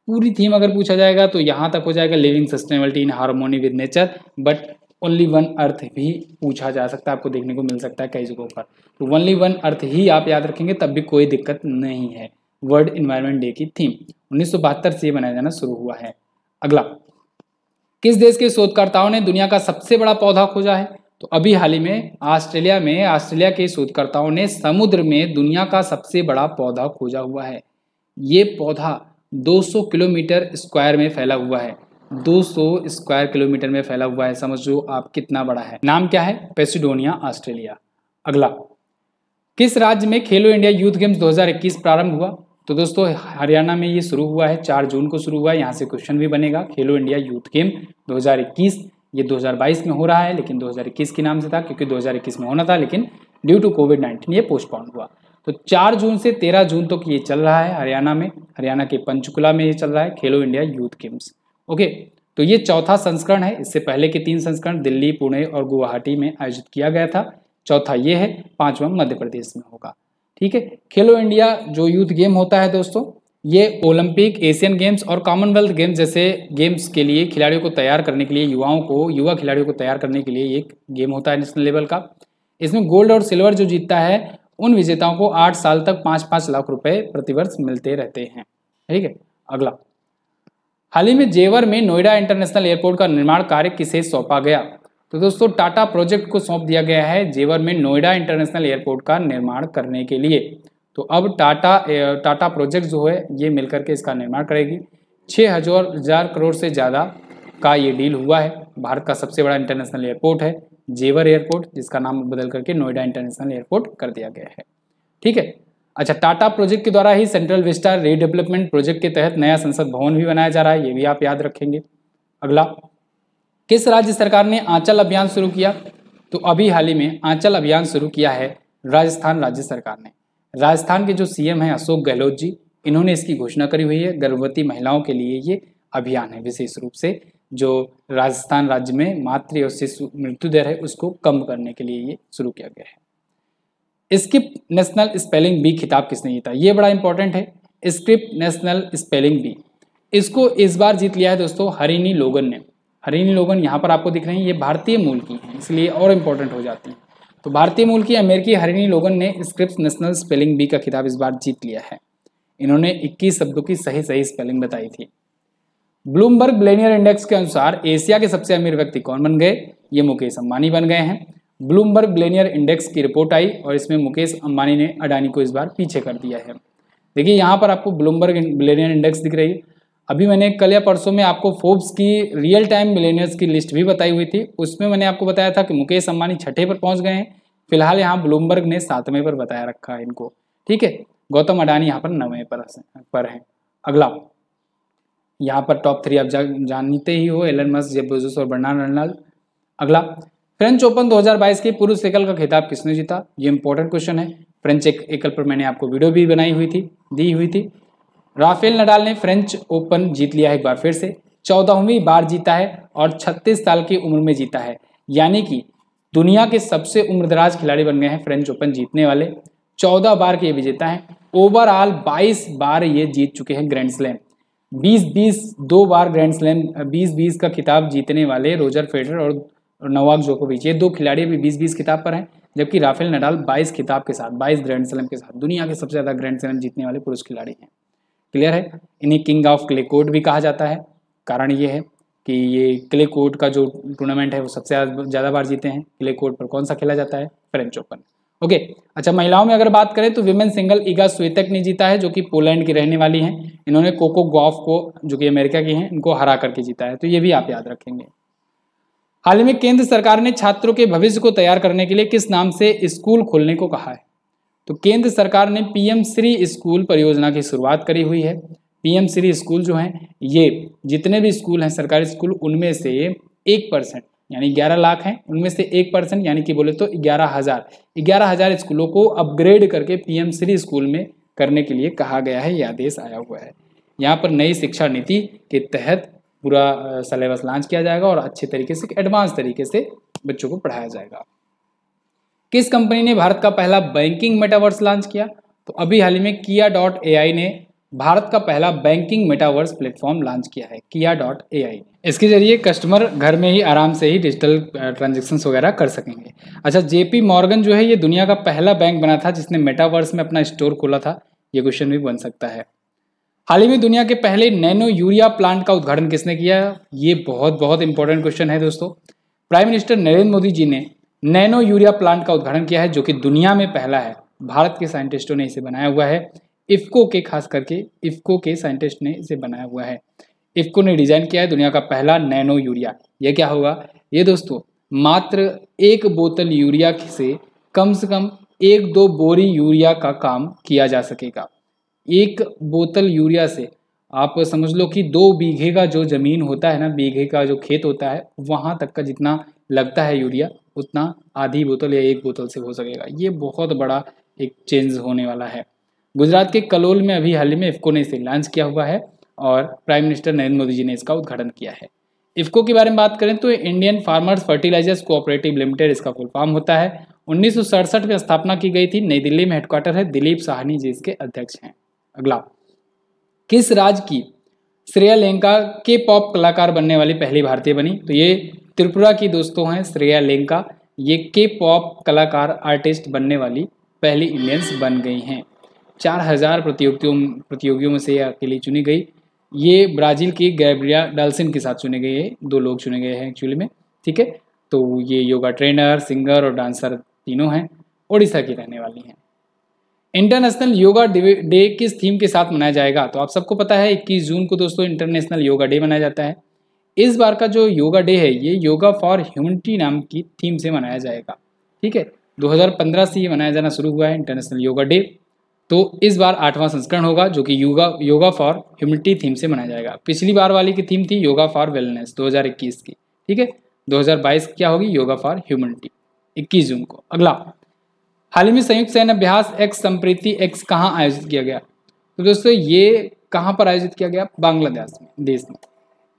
पूरी थीम अगर पूछा जाएगा तो यहाँ तक हो जाएगा living sustainability in harmony with nature, but only one earth भी पूछा जा सकता है, आपको देखने को मिल सकता है कई जगहों पर। तो ओनली वन अर्थ ही आप याद रखेंगे तब भी कोई दिक्कत नहीं है। वर्ल्ड इन्वायरमेंट डे की थीम 1972 से बनाया जाना शुरू हुआ है। अगला, किस देश के शोधकर्ताओं ने दुनिया का सबसे बड़ा पौधा खोजा है? तो अभी हाल ही में ऑस्ट्रेलिया के शोधकर्ताओं ने समुद्र में दुनिया का सबसे बड़ा पौधा खोजा हुआ है। ये पौधा 200 किलोमीटर स्क्वायर में फैला हुआ है। 200 स्क्वायर किलोमीटर में फैला हुआ है, समझो आप कितना बड़ा है। नाम क्या है? पेसिडोनिया, ऑस्ट्रेलिया। अगला, किस राज्य में खेलो इंडिया यूथ गेम्स 2021 प्रारंभ हुआ? तो दोस्तों हरियाणा में ये शुरू हुआ है, 4 जून को शुरू हुआ है। यहाँ से क्वेश्चन भी बनेगा। खेलो इंडिया यूथ गेम 2021, ये 2022 में हो रहा है, लेकिन 2021 के नाम से था क्योंकि 2021 में होना था, लेकिन ड्यू टू कोविड-19 ये पोस्टपोन हुआ। तो 4 जून से 13 जून तक ये चल रहा है हरियाणा में, हरियाणा के पंचकुला में ये चल रहा है खेलो इंडिया यूथ गेम्स। ओके, तो ये चौथा संस्करण है। इससे पहले के 3 संस्करण दिल्ली, पुणे और गुवाहाटी में आयोजित किया गया था। चौथा ये है, 5वां मध्य प्रदेश में होगा। ठीक है, खेलो इंडिया जो यूथ गेम होता है दोस्तों, ये ओलंपिक, एशियन गेम्स और कॉमनवेल्थ गेम्स जैसे गेम्स के लिए खिलाड़ियों को तैयार करने के लिए, युवा खिलाड़ियों को तैयार करने के लिए एक गेम होता है नेशनल लेवल का। इसमें गोल्ड और सिल्वर जो जीतता है उन विजेताओं को 8 साल तक 5-5 लाख रुपए प्रतिवर्ष मिलते रहते हैं। ठीक है, अगला, हाल ही में जेवर में नोएडा इंटरनेशनल एयरपोर्ट का निर्माण कार्य किसे सौंपा गया? तो दोस्तों टाटा प्रोजेक्ट को सौंप दिया गया है जेवर में नोएडा इंटरनेशनल एयरपोर्ट का निर्माण करने के लिए। तो अब टाटा प्रोजेक्ट जो है ये मिलकर के इसका निर्माण करेगी। 6,000 करोड़ से ज़्यादा का ये डील हुआ है। भारत का सबसे बड़ा इंटरनेशनल एयरपोर्ट है जेवर एयरपोर्ट, जिसका नाम बदल करके नोएडा इंटरनेशनल एयरपोर्ट कर दिया गया है। ठीक है, अच्छा, टाटा प्रोजेक्ट के द्वारा ही सेंट्रल विस्टा रीडेवलपमेंट प्रोजेक्ट के तहत नया संसद भवन भी बनाया जा रहा है, ये भी आप याद रखेंगे। अगला, किस राज्य सरकार ने आंचल अभियान शुरू किया? तो अभी हाल ही में आंचल अभियान शुरू किया है राजस्थान राज्य सरकार ने। राजस्थान के जो सीएम हैं अशोक गहलोत जी, इन्होंने इसकी घोषणा करी हुई है। गर्भवती महिलाओं के लिए ये अभियान है, विशेष रूप से जो राजस्थान राज्य में मातृ और शिशु मृत्यु दर है उसको कम करने के लिए ये शुरू किया गया है। स्किप नेशनल स्पेलिंग बी खिताब किसने जीता? ये बड़ा इंपॉर्टेंट है, स्किप नेशनल स्पेलिंग बी। इसको इस बार जीत लिया है दोस्तों हरिनी लोगन ने। हरिनी लोगन यहाँ पर आपको दिख रही हैं, ये भारतीय मूल की हैं, इसलिए और इम्पोर्टेंट हो जाती हैं। तो भारतीय मूल की अमेरिकी हरिनी लोगन ने स्क्रिप्ट नेशनल स्पेलिंग बी का खिताब इस बार जीत लिया है। इन्होंने 21 शब्दों की सही स्पेलिंग बताई थी। ब्लूमबर्ग मिलेनियर इंडेक्स के अनुसार एशिया के सबसे अमीर व्यक्ति कौन बन गए? ये मुकेश अंबानी बन गए हैं। ब्लूमबर्ग मिलेनियर इंडेक्स की रिपोर्ट आई और इसमें मुकेश अंबानी ने अडानी को इस बार पीछे कर दिया है। देखिए यहाँ पर आपको ब्लूमबर्ग मिलेनियर इंडेक्स दिख रही है। अभी मैंने कल या परसों में आपको फोर्ब्स की रियल टाइम मिलेनियर्स की लिस्ट भी बताई हुई थी, उसमें मैंने आपको बताया था कि मुकेश अंबानी 6ठे पर पहुंच गए हैं। फिलहाल यहाँ ब्लूमबर्ग ने 7वें पर बताया रखा है इनको। ठीक है, गौतम अडानी यहाँ पर 9वें पर है। अगला, यहाँ पर टॉप 3 आप जानते ही हो, एलन मस्क, जेफ बेजोस और बर्नार्ड अर्नल्ड। अगला, फ्रेंच ओपन 2022 के पुरुष एकल का खिताब किसने जीता? ये इंपॉर्टेंट क्वेश्चन है। फ्रेंच एकल पर मैंने आपको वीडियो भी दी हुई थी। राफेल नडाल ने फ्रेंच ओपन जीत लिया है एक बार फिर से, 14वीं बार जीता है और 36 साल की उम्र में जीता है, यानी कि दुनिया के सबसे उम्रदराज खिलाड़ी बन गए हैं फ्रेंच ओपन जीतने वाले। 14 बार के ये विजेता हैं। ओवरऑल 22 बार ये जीत चुके हैं ग्रैंड स्लैम। 2 बार ग्रैंड स्लैम 20 का खिताब जीतने वाले रोजर फेडरर और नोवाक जोकोविच, ये 2 खिलाड़ी भी 20 खिताब पर हैं, जबकि राफेल नडाल 22 खिताब के साथ, 22 ग्रैंड स्लैम के साथ दुनिया के सबसे ज़्यादा ग्रैंड स्लैम जीतने वाले पुरुष खिलाड़ी हैं। क्लियर है? इन्हें किंग ऑफ क्ले कोर्ट भी कहा जाता है। कारण ये है कि ये क्ले कोर्ट का जो टूर्नामेंट है वो सबसे ज़्यादा बार जीते हैं। क्ले कोर्ट पर कौन सा खेला जाता है? French open. ओके, अच्छा, महिलाओं में अगर बात करें तो विमेन सिंगल इगा स्विएटेक ने जीता है, जो कि पोलैंड की रहने वाली हैं। इन्होंने कोको गॉफ को, जो कि अमेरिका की हैं, इनको हरा करके जीता है, तो ये भी आप याद रखेंगे। हाल ही में केंद्र सरकार ने छात्रों के भविष्य को तैयार करने के लिए किस नाम से स्कूल खोलने को कहा है? तो केंद्र सरकार ने पीएम श्री स्कूल परियोजना की शुरुआत करी हुई है। पीएम श्री स्कूल जो हैं, ये जितने भी स्कूल हैं सरकारी स्कूल, उनमें से 1% यानी 11 लाख हैं, उनमें से 1% यानी कि बोले तो 11,000 स्कूलों को अपग्रेड करके पीएम श्री स्कूल में करने के लिए कहा गया है। यह आदेश आया हुआ है। यहाँ पर नई शिक्षा नीति के तहत पूरा सिलेबस लॉन्च किया जाएगा और अच्छे तरीके से, एडवांस तरीके से बच्चों को पढ़ाया जाएगा। किस कंपनी ने भारत का पहला बैंकिंग मेटावर्स लॉन्च किया? तो अभी हाल ही में Kia.ai ने भारत का पहला बैंकिंग मेटावर्स प्लेटफॉर्म लॉन्च किया है, Kia.ai। इसके जरिए कस्टमर घर में ही आराम से ही डिजिटल ट्रांजेक्शन्स वगैरह कर सकेंगे। अच्छा, JP मॉर्गन जो है ये दुनिया का पहला बैंक बना था जिसने मेटावर्स में अपना स्टोर खोला था। ये क्वेश्चन भी बन सकता है। हाल ही में दुनिया के पहले नैनो यूरिया प्लांट का उद्घाटन किसने किया? ये बहुत इंपॉर्टेंट क्वेश्चन है दोस्तों। प्राइम मिनिस्टर नरेंद्र मोदी जी ने नैनो यूरिया प्लांट का उद्घाटन किया है, जो कि दुनिया में पहला है। भारत के साइंटिस्टों ने इसे बनाया हुआ है। इफ्को के, खास करके इफ्को के साइंटिस्ट ने इसे बनाया हुआ है। इफ्को ने डिजाइन किया है दुनिया का पहला नैनो यूरिया। यह क्या होगा? ये दोस्तों मात्र 1 बोतल यूरिया से कम 1-2 बोरी यूरिया का काम किया जा सकेगा। 1 बोतल यूरिया से आप समझ लो कि 2 बीघे का जो ज़मीन होता है ना, बीघे का जो खेत होता है, वहाँ तक का जितना लगता है यूरिया, उतना आधी बोतल या 1 बोतल से हो सकेगा। ये बहुत बड़ा एक चेंज होने वाला है। गुजरात के कलोल में अभी हाल ही में इफ़को ने इसे लॉन्च किया हुआ है और प्राइम मिनिस्टर नरेंद्र मोदी जी ने इसका उद्घाटन किया है। इफ़को के बारे में बात करें तो Indian farmers fertilisers cooperative limited इसका फुल फॉर्म होता है। 1967 में स्थापना की गई थी, नई दिल्ली में हेडक्वार्टर है, दिलीप साहनी जी इसके अध्यक्ष हैं। अगला, किस राज्य की श्रेया लेंका के पॉप कलाकार बनने वाली पहली भारतीय बनी? तो ये त्रिपुरा की दोस्तों हैं श्रेया लेंका, ये के पॉप कलाकार आर्टिस्ट बनने वाली पहली इंडियंस बन गई हैं। 4000 प्रतियोगियों में से अकेली चुनी गई। ये ब्राज़ील की गैब्रिया डाल्सिन के साथ चुने गए हैं, 2 लोग चुने गए हैं एक्चुअली में, ठीक है। तो ये योगा ट्रेनर, सिंगर और डांसर तीनों हैं, ओडिशा की रहने वाली हैं। इंटरनेशनल योगा डे किस थीम के साथ मनाया जाएगा? तो आप सबको पता है 21 जून को दोस्तों इंटरनेशनल योगा डे मनाया जाता है। इस बार का जो योगा डे है ये योगा फॉर ह्यूमनिटी नाम की थीम से मनाया जाएगा, ठीक है। 2015 से ये मनाया जाना शुरू हुआ है इंटरनेशनल योगा डे। तो इस बार 8वां संस्करण होगा जो कि योगा फॉर ह्यूमनिटी थीम से मनाया जाएगा। पिछली बार वाली की थीम थी योगा फॉर वेलनेस 2021 की, ठीक है। 2022 क्या होगी? योगा फॉर ह्यूमनिटी, 21 जून को। अगला, हाल ही में संयुक्त सैन्य अभ्यास एक्स संप्रीति एक्स कहाँ आयोजित किया गया? तो दोस्तों ये कहाँ पर आयोजित किया गया? बांग्लादेश में, देश में।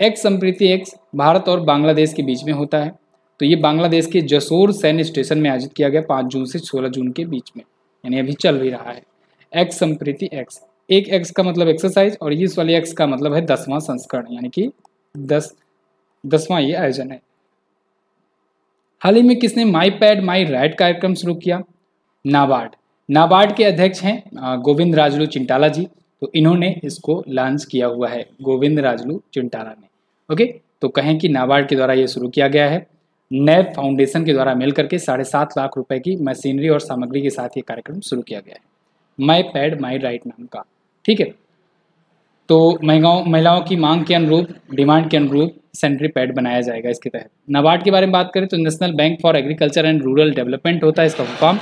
एक्स संप्रीति एक्स भारत और बांग्लादेश के बीच में होता है। तो ये बांग्लादेश के जसोर सैन्य स्टेशन में आयोजित किया गया 5 जून से 16 जून के बीच में, यानी अभी चल भी रहा है। एक्स संप्रीति एक्स, एक एक्स का मतलब एक्सरसाइज और इस वाले एक्स का मतलब है 10वां संस्करण, यानी कि 10वां ये आयोजन है। हाल ही में किसने माई पैड माई राइट कार्यक्रम शुरू किया? नाबार्ड के अध्यक्ष हैं गोविंद राजलू चिंटाला जी। तो इन्होंने इसको लॉन्च किया हुआ है, गोविंद राजलू चिंटाला ने। ओके, तो कहें कि नाबार्ड के द्वारा ये शुरू किया गया है। नैब फाउंडेशन के द्वारा मिलकर के 7.5 लाख रुपए की मशीनरी और सामग्री के साथ ये कार्यक्रम शुरू किया गया है, माई पैड माई राइट नाम का, ठीक है। तो महिलाओं की मांग के अनुरूप, डिमांड के अनुरूप सैनिटरी पैड बनाया जाएगा इसके तहत। नाबार्ड के बारे में बात करें तो national bank for agriculture and rural development होता है इसका फॉर्म।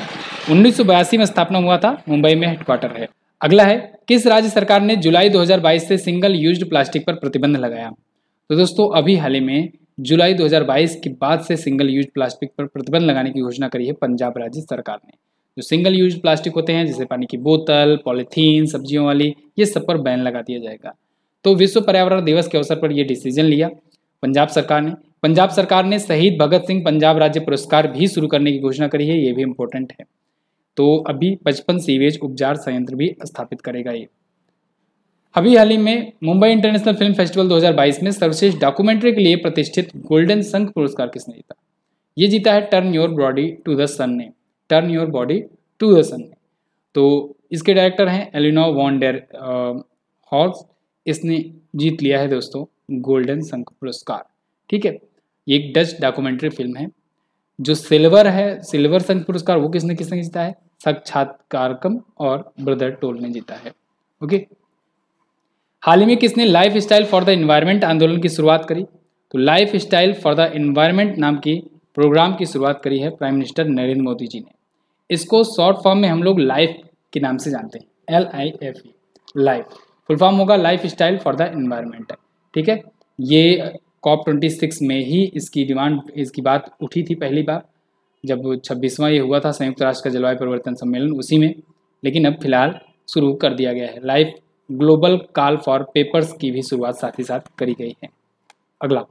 1982 में स्थापना हुआ था, मुंबई में हेडक्वार्टर है। अगला है, किस राज्य सरकार ने जुलाई 2022 से सिंगल यूज्ड प्लास्टिक पर प्रतिबंध लगाया? तो दोस्तों अभी हाल ही में जुलाई 2022 के बाद से सिंगल यूज प्लास्टिक पर प्रतिबंध लगाने की घोषणा करी है पंजाब राज्य सरकार ने। जो सिंगल यूज प्लास्टिक होते हैं जैसे पानी की बोतल, पॉलीथीन, सब्जियों वाली, ये सब पर बैन लगा दिया जाएगा। तो विश्व पर्यावरण दिवस के अवसर पर यह डिसीजन लिया पंजाब सरकार ने। पंजाब सरकार ने शहीद भगत सिंह पंजाब राज्य पुरस्कार भी शुरू करने की घोषणा करी है, ये भी इम्पोर्टेंट है। तो अभी 55 सीवेज उपचार संयंत्र भी स्थापित करेगा ये। अभी हाल ही में मुंबई इंटरनेशनल फिल्म फेस्टिवल 2022 में सर्वश्रेष्ठ डॉक्यूमेंट्री के लिए प्रतिष्ठित गोल्डन शंख पुरस्कार किसने जीता? ये जीता है turn your body to the sun ने, turn your body to the sun ने। तो इसके डायरेक्टर हैं एलिनोर वॉन डेर हॉर्स, इसने जीत लिया है दोस्तों गोल्डन शंख पुरस्कार, ठीक है। ये एक डच डॉक्यूमेंट्री फिल्म है। जो सिल्वर है, सिल्वर शंख पुरस्कार, वो किसने जीता है? साक्षात्कारकम और ब्रदर टोल ने जीता है, ओके। हाल ही में किसने life style for the environment आंदोलन की शुरुआत करी? तो life style for the environment नाम की प्रोग्राम की शुरुआत करी है प्राइम मिनिस्टर नरेंद्र मोदी जी ने। इसको शॉर्ट फॉर्म में हम लोग लाइफ के नाम से जानते हैं, LIFE, लाइफ। फुल फॉर्म होगा life style for the environment, ठीक है। ये COP26 में ही इसकी बात उठी थी पहली बार, जब 26वां ये हुआ था संयुक्त राष्ट्र का जलवायु परिवर्तन सम्मेलन, उसी में। लेकिन अब फिलहाल शुरू कर दिया गया है। Life global call for papers की भी शुरुआत साथ ही साथ करी गई है। अगला,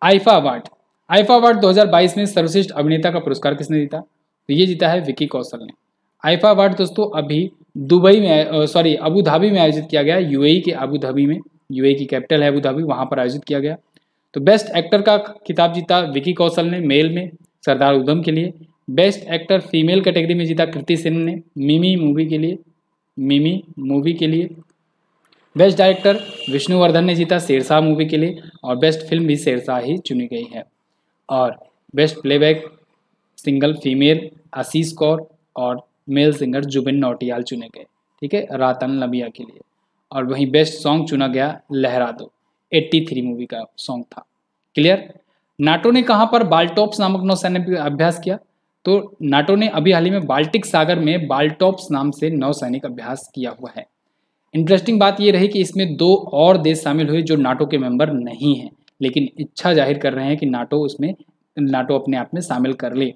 आईफा अवार्ड 2022 में सर्वश्रेष्ठ अभिनेता का पुरस्कार किसने जीता? तो ये जीता है विकी कौशल ने। आईफा अवार्ड दोस्तों अभी अबू धाबी में आयोजित किया गया, UAE के अबू धाबी में, UAE की कैपिटल है अबू धाबी, वहाँ पर आयोजित किया गया। तो बेस्ट एक्टर का खिताब जीता विकी कौशल ने मेल में सरदार उधम के लिए। बेस्ट एक्टर फीमेल कैटेगरी में जीता कृति सेन ने मिमी मूवी के लिए। बेस्ट डायरेक्टर विष्णुवर्धन ने जीता शेरशाह मूवी के लिए, और बेस्ट फिल्म भी शेरशाह ही चुनी गई है। और बेस्ट प्लेबैक सिंगल फीमेल आशीष कौर और मेल सिंगर जुबिन नौटियाल चुने गए, ठीक है, रातन लबिया के लिए। और वहीं बेस्ट सॉन्ग चुना गया लहरा दो, 83 मूवी का सॉन्ग था। क्लियर। नाटो ने कहाँ पर बाल्टोप्स नामक नौसैनिक अभ्यास किया? तो नाटो ने अभी हाल ही में बाल्टिक सागर में बाल्टोप्स नाम से नौसैनिक अभ्यास किया हुआ है। इंटरेस्टिंग बात ये रही कि इसमें 2 और देश शामिल हुए जो नाटो के मेंबर नहीं हैं, लेकिन इच्छा जाहिर कर रहे हैं कि नाटो अपने आप में शामिल कर ले।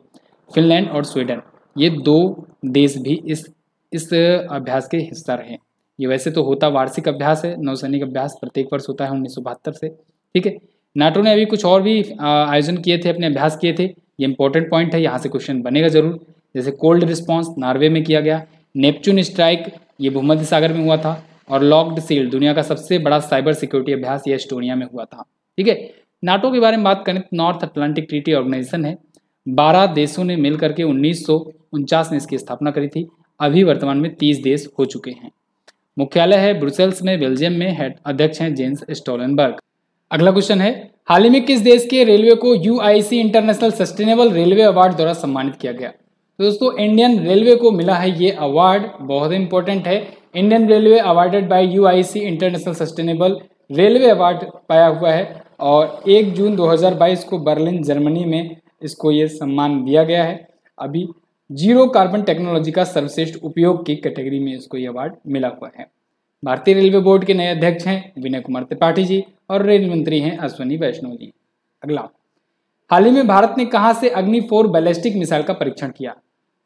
फिनलैंड और स्वीडन, ये 2 देश भी इस अभ्यास के हिस्सा रहे। ये वैसे तो होता वार्षिक अभ्यास है, नौसैनिक अभ्यास प्रत्येक वर्ष होता है 1972 से, ठीक है। नाटो ने अभी कुछ और भी आयोजन किए थे, अपने अभ्यास किए थे। ये इंपॉर्टेंट पॉइंट है, यहाँ से क्वेश्चन बनेगा जरूर। जैसे कोल्ड रिस्पॉन्स नॉर्वे में किया गया, नेपच्यून स्ट्राइक ये भूमध्य सागर में हुआ था, और लॉक्ड सील्ड दुनिया का सबसे बड़ा साइबर सिक्योरिटी अभ्यास ये एस्टोनिया में हुआ था, ठीक है। नाटो के बारे में बात करें तो नॉर्थ अटलांटिक ट्रीटी ऑर्गेनाइजेशन है। 12 देशों ने मिल करके 1949 में इसकी स्थापना करी थी। अभी वर्तमान में 30 देश हो चुके हैं। मुख्यालय है ब्रुसेल्स में, बेल्जियम में। हेड अध्यक्ष हैं जेंस स्टोलनबर्ग। अगला क्वेश्चन है, हाल ही में किस देश के रेलवे को UIC international sustainable railway award द्वारा सम्मानित किया गया? तो दोस्तों इंडियन रेलवे को मिला है ये अवार्ड, बहुत इंपॉर्टेंट है। Indian railway awarded by UIC international sustainable railway award पाया हुआ है, और 1 जून 2022 को बर्लिन जर्मनी में इसको ये सम्मान दिया गया है। अभी जीरो कार्बन टेक्नोलॉजी का सर्वश्रेष्ठ उपयोग की कैटेगरी में इसको ये अवार्ड मिला हुआ है। भारतीय रेलवे बोर्ड के नए अध्यक्ष हैं विनय कुमार त्रिपाठी जी, और रेल मंत्री हैं अश्विनी वैष्णव जी। अगला, हाल ही में भारत ने कहां से अग्नि 4 बैलिस्टिक मिसाइल का परीक्षण किया?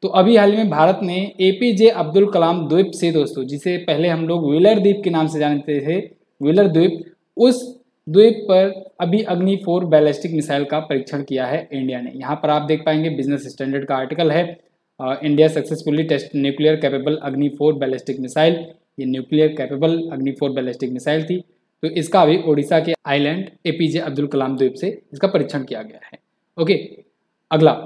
तो अभी हाल ही में भारत ने एपीजे अब्दुल कलाम द्वीप से, दोस्तों जिसे पहले हम लोग व्हीलर द्वीप के नाम से जानते थे, व्हीलर द्वीप, उस द्वीप पर अभी अग्नि 4 बैलिस्टिक मिसाइल का परीक्षण किया है इंडिया ने। यहाँ पर आप देख पाएंगे बिजनेस स्टैंडर्ड का आर्टिकल है, India successfully test nuclear capable Agni 4 ballistic missile. ये nuclear capable Agni 4 ballistic missile थी, तो इसका अभी ओडिशा के आइलैंड एपीजे अब्दुल कलाम द्वीप से इसका परीक्षण किया गया है। ओके, अगला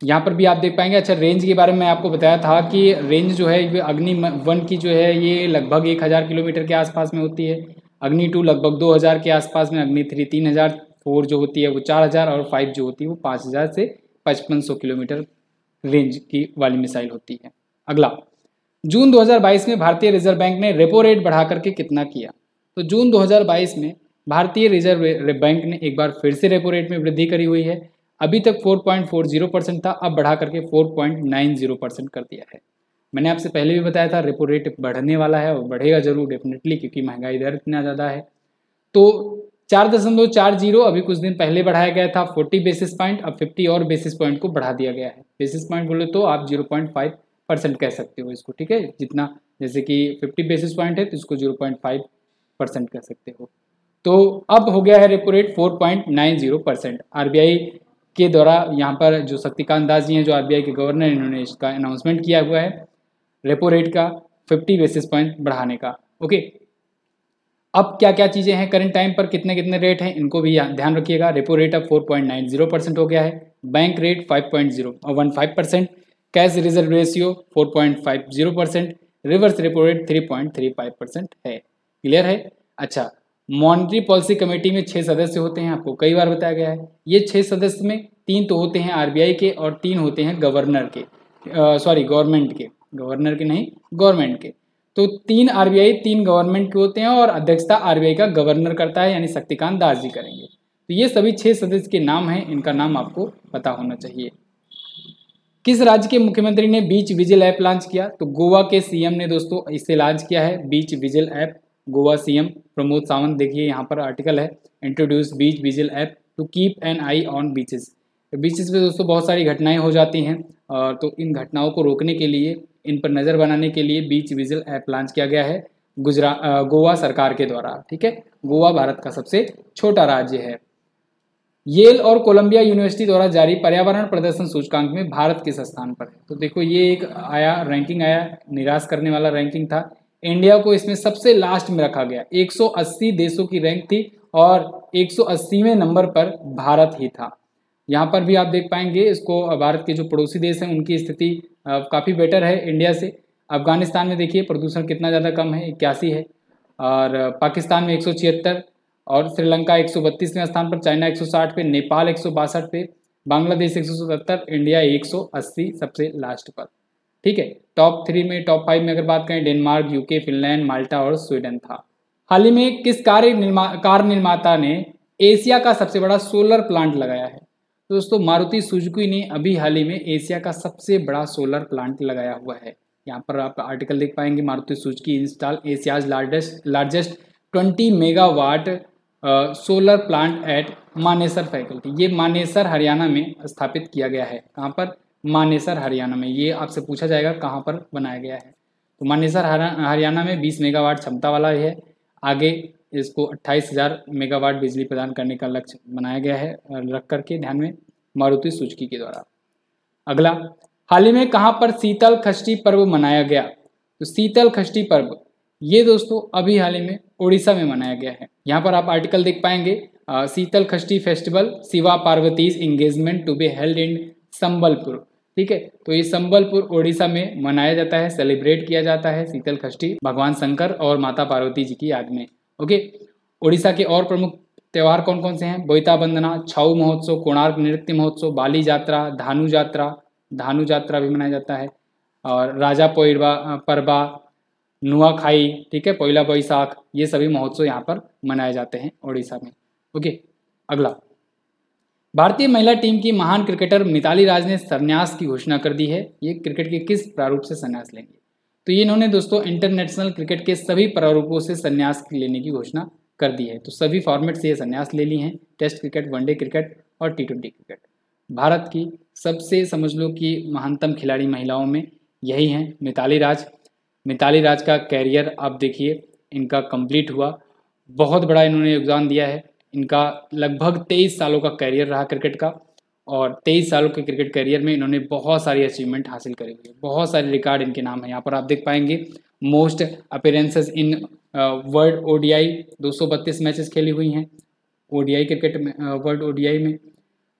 यहाँ पर भी आप देख पाएंगे। अच्छा, रेंज के बारे में आपको बताया था कि रेंज जो है अग्नि 1 की जो है ये लगभग 1000 किलोमीटर के आसपास में होती है, अग्नि 2 लगभग 2000 के आसपास में, अग्नि 3 3000, 4 जो होती है वो 4000, और 5 जो होती है वो 5000 से 5500 किलोमीटर रेंज की वाली मिसाइल होती है। अगला, जून 2022 में भारतीय रिजर्व बैंक ने रेपो रेट बढ़ा करके कितना किया? तो जून 2022 में भारतीय रिजर्व बैंक ने एक बार फिर से रेपो रेट में वृद्धि करी हुई है। अभी तक 4.40% था, अब बढ़ा करके 4.90% कर दिया है। मैंने आपसे पहले भी बताया था रेपो रेट बढ़ने वाला है, और बढ़ेगा जरूर डेफिनेटली, क्योंकि महंगाई दर इतना ज़्यादा है। तो 4.40 अभी कुछ दिन पहले बढ़ाया गया था 40 बेसिस पॉइंट, अब 50 और बेसिस पॉइंट को बढ़ा दिया गया है। बेसिस पॉइंट बोले तो आप 0.5% कह सकते हो इसको, ठीक है। जितना जैसे कि 50 बेसिस पॉइंट है तो इसको 0.5% कह सकते हो। तो अब हो गया है रेपो रेट 4.90%। आरबीआई के द्वारा यहाँ पर जो शक्तिकांत दास जी हैं, जो आरबीआई के गवर्नर, इन्होंने इसका अनाउंसमेंट किया हुआ है रेपो रेट का 50 बेसिस पॉइंट बढ़ाने का। ओके, अब क्या क्या चीज़ें हैं करंट टाइम पर, कितने कितने रेट हैं, इनको भी ध्यान रखिएगा। रेपो रेट अब 4.90% हो गया है, bank rate 5.015%, cash reserve ratio 4.50%, reverse repo rate 3.35% है। क्लियर है? अच्छा, मॉनेटरी पॉलिसी कमेटी में 6 सदस्य होते हैं, आपको कई बार बताया गया है। ये 6 सदस्य में 3 तो होते हैं आरबीआई के, और 3 होते हैं गवर्नर के, गवर्नमेंट के, गवर्नर के नहीं, गवर्नमेंट के। तो 3 आरबीआई 3 गवर्नमेंट के होते हैं, और अध्यक्षता आरबीआई का गवर्नर करता है, यानी शक्तिकांत दास जी करेंगे। तो ये सभी 6 सदस्य के नाम हैं, इनका नाम आपको पता होना चाहिए। किस राज्य के मुख्यमंत्री ने बीच विजिल ऐप लॉन्च किया? तो गोवा के सीएम ने दोस्तों इसे लॉन्च किया है, beach vigil app. Goa CM Pramod Sawant, देखिए यहाँ पर आर्टिकल है, introduce beach vigil app to keep an eye on beaches. Beaches पे दोस्तों बहुत सारी घटनाएं हो जाती हैं, तो इन घटनाओं को रोकने के लिए, इन पर नज़र बनाने के लिए बीच विजिल ऐप लॉन्च किया गया है गोवा सरकार के द्वारा, ठीक है। गोवा भारत का सबसे छोटा राज्य है। येल और कोलंबिया यूनिवर्सिटी द्वारा जारी पर्यावरण प्रदर्शन सूचकांक में भारत किस स्थान पर है? तो देखो ये एक रैंकिंग आया, निराश करने वाला रैंकिंग था। इंडिया को इसमें सबसे लास्ट में रखा गया, 180 देशों की रैंक थी, और 180वें नंबर पर भारत ही था। यहाँ पर भी आप देख पाएंगे इसको, भारत के जो पड़ोसी देश हैं उनकी स्थिति काफ़ी बेटर है इंडिया से। अफगानिस्तान में देखिए प्रदूषण कितना ज़्यादा कम है, 81 है, और पाकिस्तान में 176, और श्रीलंका 132वें स्थान पर, चाइना 160 पे, नेपाल 162 पे, बांग्लादेश 177, इंडिया 180 सबसे लास्ट पर, ठीक है। टॉप 3 में, टॉप 5 में अगर बात करें, डेनमार्क, यूके, फिनलैंड, माल्टा और स्वीडन था। हाल ही में किस कार निर्माता ने एशिया का सबसे बड़ा सोलर प्लांट लगाया है? दोस्तों मारुति सुजुकी ने अभी हाल ही में एशिया का सबसे बड़ा सोलर प्लांट लगाया हुआ है। यहाँ पर आप आर्टिकल देख पाएंगे, Maruti Suzuki install Asia's largest 20 megawatt solar plant at Manesar faculty. ये मानेसर हरियाणा में स्थापित किया गया है। कहाँ पर? मानेसर हरियाणा में। ये आपसे पूछा जाएगा कहाँ पर बनाया गया है। तो मानेसर हरियाणा में 20 मेगावाट क्षमता वाला है। आगे इसको 28,000 मेगावाट बिजली प्रदान करने का लक्ष्य बनाया गया है, रख करके ध्यान में, मारुति सुजुकी के द्वारा। अगला, हाल ही में कहाँ पर शीतल षष्ठी पर्व मनाया गया? तो शीतल षष्ठी पर्व ये दोस्तों अभी हाल ही में उड़ीसा में मनाया गया है। यहाँ पर आप आर्टिकल देख पाएंगे, Sheetal Shashthi festival Shiva Parvati's engagement to be held in Sambalpur. ठीक है, तो ये संबलपुर उड़ीसा में मनाया जाता है, सेलिब्रेट किया जाता है शीतल षष्ठी भगवान शंकर और माता पार्वती जी की याद में। ओके, उड़ीसा के और प्रमुख त्यौहार कौन कौन से हैं? बोईता बंदना, छऊ महोत्सव, कोणार्क नृत्य महोत्सव, बाली यात्रा, धानु यात्रा भी मनाया जाता है, और राजा परबा, नुआखाई, ठीक है, पोइला बैसाख, ये सभी महोत्सव यहाँ पर मनाए जाते हैं उड़ीसा में। ओके, अगला, भारतीय महिला टीम की महान क्रिकेटर मिताली राज ने संन्यास की घोषणा कर दी है। ये क्रिकेट के किस प्रारूप से संन्यास लेंगे? तो ये इन्होंने दोस्तों इंटरनेशनल क्रिकेट के सभी प्रारूपों से संन्यास लेने की घोषणा कर दी है। तो सभी फॉर्मेट से ये संन्यास ले ली हैं, टेस्ट क्रिकेट, वनडे क्रिकेट और T20 क्रिकेट। भारत की सबसे समझ लो कि महानतम खिलाड़ी महिलाओं में यही हैं, मिताली राज। मिताली राज का कैरियर आप देखिए, इनका कंप्लीट हुआ, बहुत बड़ा इन्होंने योगदान दिया है। इनका लगभग 23 सालों का कैरियर रहा क्रिकेट का, और 23 सालों के क्रिकेट कैरियर में इन्होंने बहुत सारी अचीवमेंट हासिल करी हुई है, बहुत सारे रिकॉर्ड इनके नाम है। यहाँ पर आप देख पाएंगे, मोस्ट अपीयरेंसेस इन वर्ल्ड ODI 232 मैचेस खेली हुई हैं ODI क्रिकेट में, वर्ल्ड ODI में।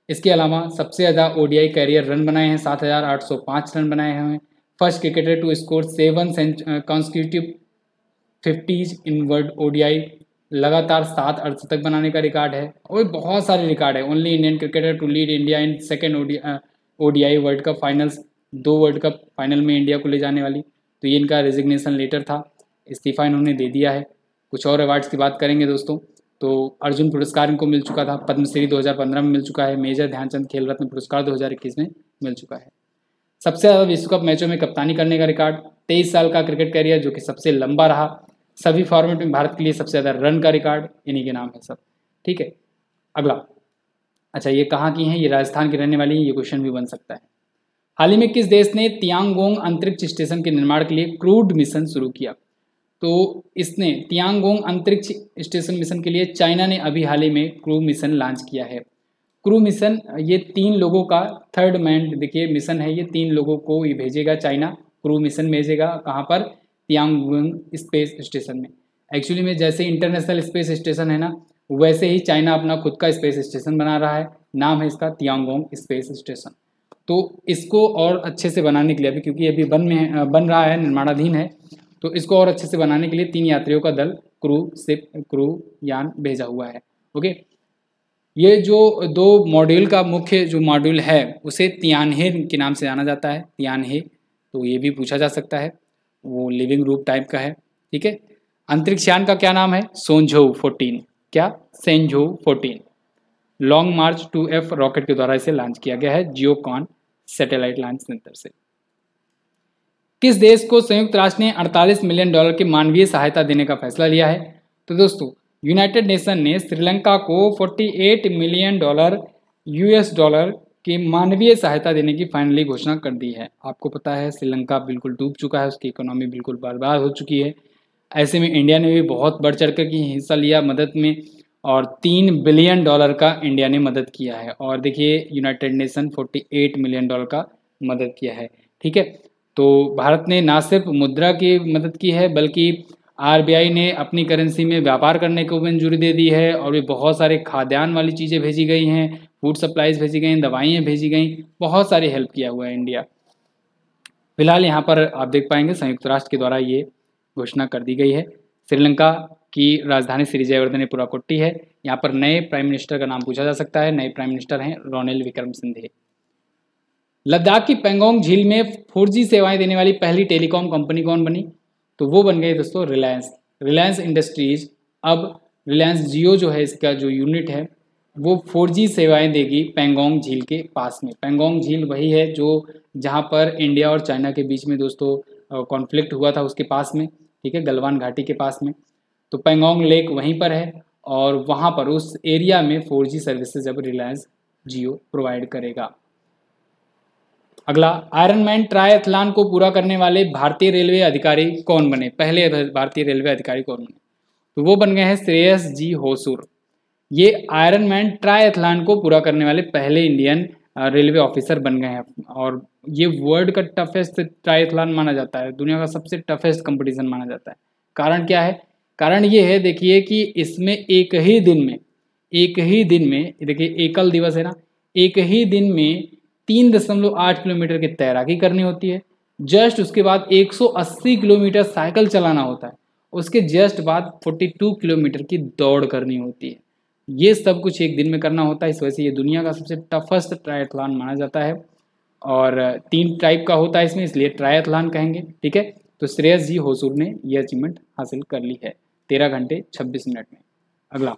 इसके अलावा सबसे ज़्यादा ODI कैरियर रन बनाए हैं, 7,805 रन बनाए हैं। First cricketer to score 7 consecutive 50s in world ODI, लगातार 7 अर्धशतक बनाने का रिकॉर्ड है, और बहुत सारे रिकॉर्ड है। Only Indian cricketer to lead India in second ODI world cup finals, 2 world cup final में इंडिया को ले जाने वाली। तो ये इनका रेजिग्नेशन लेटर था, इस्तीफा इन्होंने दे दिया है। कुछ और अवार्ड्स की बात करेंगे दोस्तों, तो अर्जुन पुरस्कार इनको मिल चुका था, पद्मश्री 2015 में मिल चुका है, मेजर ध्यानचंद खेल रत्न पुरस्कार 2021 में मिल चुका है। सबसे ज़्यादा विश्व कप मैचों में कप्तानी करने का रिकॉर्ड, 23 साल का क्रिकेट कैरियर जो कि सबसे लंबा रहा, सभी फॉर्मेट में भारत के लिए सबसे ज़्यादा रन का रिकॉर्ड इन्हीं के नाम है सब। ठीक है, अगला, अच्छा ये कहाँ की हैं? ये राजस्थान की रहने वाली हैं, ये क्वेश्चन भी बन सकता है। हाल ही में किस देश ने तियांगोंग अंतरिक्ष स्टेशन के निर्माण के लिए क्रूड मिशन शुरू किया? तो इसने तियांगोंग अंतरिक्ष स्टेशन मिशन के लिए चाइना ने अभी हाल ही में क्रू मिशन लॉन्च किया है। क्रू मिशन ये 3 लोगों का थर्ड मैन देखिए मिशन है, ये 3 लोगों को ये भेजेगा चाइना, क्रू मिशन भेजेगा कहाँ पर? तियांगोंग स्पेस स्टेशन में। एक्चुअली में जैसे इंटरनेशनल स्पेस स्टेशन है ना, वैसे ही चाइना अपना खुद का स्पेस स्टेशन बना रहा है, नाम है इसका तियांगोंग स्पेस स्टेशन। तो इसको और अच्छे से बनाने के लिए, अभी क्योंकि अभी बन रहा है, निर्माणाधीन है, तो इसको और अच्छे से बनाने के लिए 3 यात्रियों का दल क्रू यान भेजा हुआ है। ओके, ये जो 2 मॉड्यूल का मुख्य जो मॉड्यूल है उसे तियानहे के नाम से जाना जाता है, तियानहे। तो ये भी पूछा जा सकता है, वो लिविंग रूप टाइप का है। ठीक है, अंतरिक्ष यान का क्या नाम है? सोनझोउ 14। क्या? सेंझोउ 14। लॉन्ग मार्च 2F रॉकेट के द्वारा इसे लॉन्च किया गया है, जियोकॉन सैटेलाइट लॉन्च सेंटर से। किस देश को संयुक्त राष्ट्र ने $48 मिलियन की मानवीय सहायता देने का फैसला लिया है? तो दोस्तों यूनाइटेड नेशन ने श्रीलंका को $48 मिलियन US की मानवीय सहायता देने की फाइनली घोषणा कर दी है। आपको पता है श्रीलंका बिल्कुल डूब चुका है, उसकी इकोनॉमी बिल्कुल बर्बाद हो चुकी है। ऐसे में इंडिया ने भी बहुत बढ़ चढ़ कर की हिस्सा लिया मदद में, और $3 बिलियन का इंडिया ने मदद किया है। और देखिए यूनाइटेड नेशन $48 मिलियन का मदद किया है। ठीक है, तो भारत ने ना सिर्फ मुद्रा की मदद की है, बल्कि RBI ने अपनी करेंसी में व्यापार करने को मंजूरी दे दी है, और भी बहुत सारे खाद्यान्न वाली चीज़ें भेजी गई हैं, फूड सप्लाईज भेजी गई, दवाइयाँ भेजी गई, बहुत सारी हेल्प किया हुआ है इंडिया। फिलहाल यहाँ पर आप देख पाएंगे संयुक्त राष्ट्र के द्वारा ये घोषणा कर दी गई है। श्रीलंका की राजधानी श्री जयवर्धनेपुरा है। यहाँ पर नए प्राइम मिनिस्टर का नाम पूछा जा सकता है, नए प्राइम मिनिस्टर हैं रोनिल विक्रमसिंघे। लद्दाख की पेंगोंग झील में 4G सेवाएं देने वाली पहली टेलीकॉम कंपनी कौन बनी? तो वो बन गई दोस्तों रिलायंस इंडस्ट्रीज। अब रिलायंस जियो जो है, इसका जो यूनिट है वो 4G सेवाएं देगी पेंगोंग झील के पास में। पेंगोंग झील वही है जो जहाँ पर इंडिया और चाइना के बीच में दोस्तों कॉन्फ्लिक्ट हुआ था उसके पास में, ठीक है, गलवान घाटी के पास में। तो पैंगोंग लेक वहीं पर है और वहाँ पर उस एरिया में 4G सर्विसेज अब रिलायंस जियो प्रोवाइड करेगा। अगला, आयरन मैन ट्रायथलॉन को पूरा करने वाले भारतीय रेलवे अधिकारी कौन बने? पहले भारतीय रेलवे अधिकारी कौन बने? तो वो बन गए हैं श्रेयस जी होसूर। ये आयरन मैन ट्रायथलॉन को पूरा करने वाले पहले इंडियन रेलवे ऑफिसर बन गए हैं और ये वर्ल्ड का टफेस्ट ट्रायथलॉन माना जाता है, दुनिया का सबसे टफेस्ट कंपटीशन माना जाता है। कारण क्या है? कारण ये है, देखिए कि इसमें एक ही दिन में देखिए एकल दिवस है ना, एक ही दिन में 3.8 किलोमीटर की तैराकी करनी होती है, जस्ट उसके बाद 180 किलोमीटर साइकिल चलाना होता है, उसके जस्ट बाद 42 किलोमीटर की दौड़ करनी होती है। ये सब कुछ एक दिन में करना होता है, इस वजह से ये दुनिया का सबसे टफेस्ट ट्रायथलॉन माना जाता है और 3 टाइप का होता है इसमें, इसलिए ट्रायथलॉन कहेंगे, ठीक है। तो श्रेयस जी होसूर ने ये अचीवमेंट हासिल कर ली है 13 घंटे 26 मिनट में। अगला,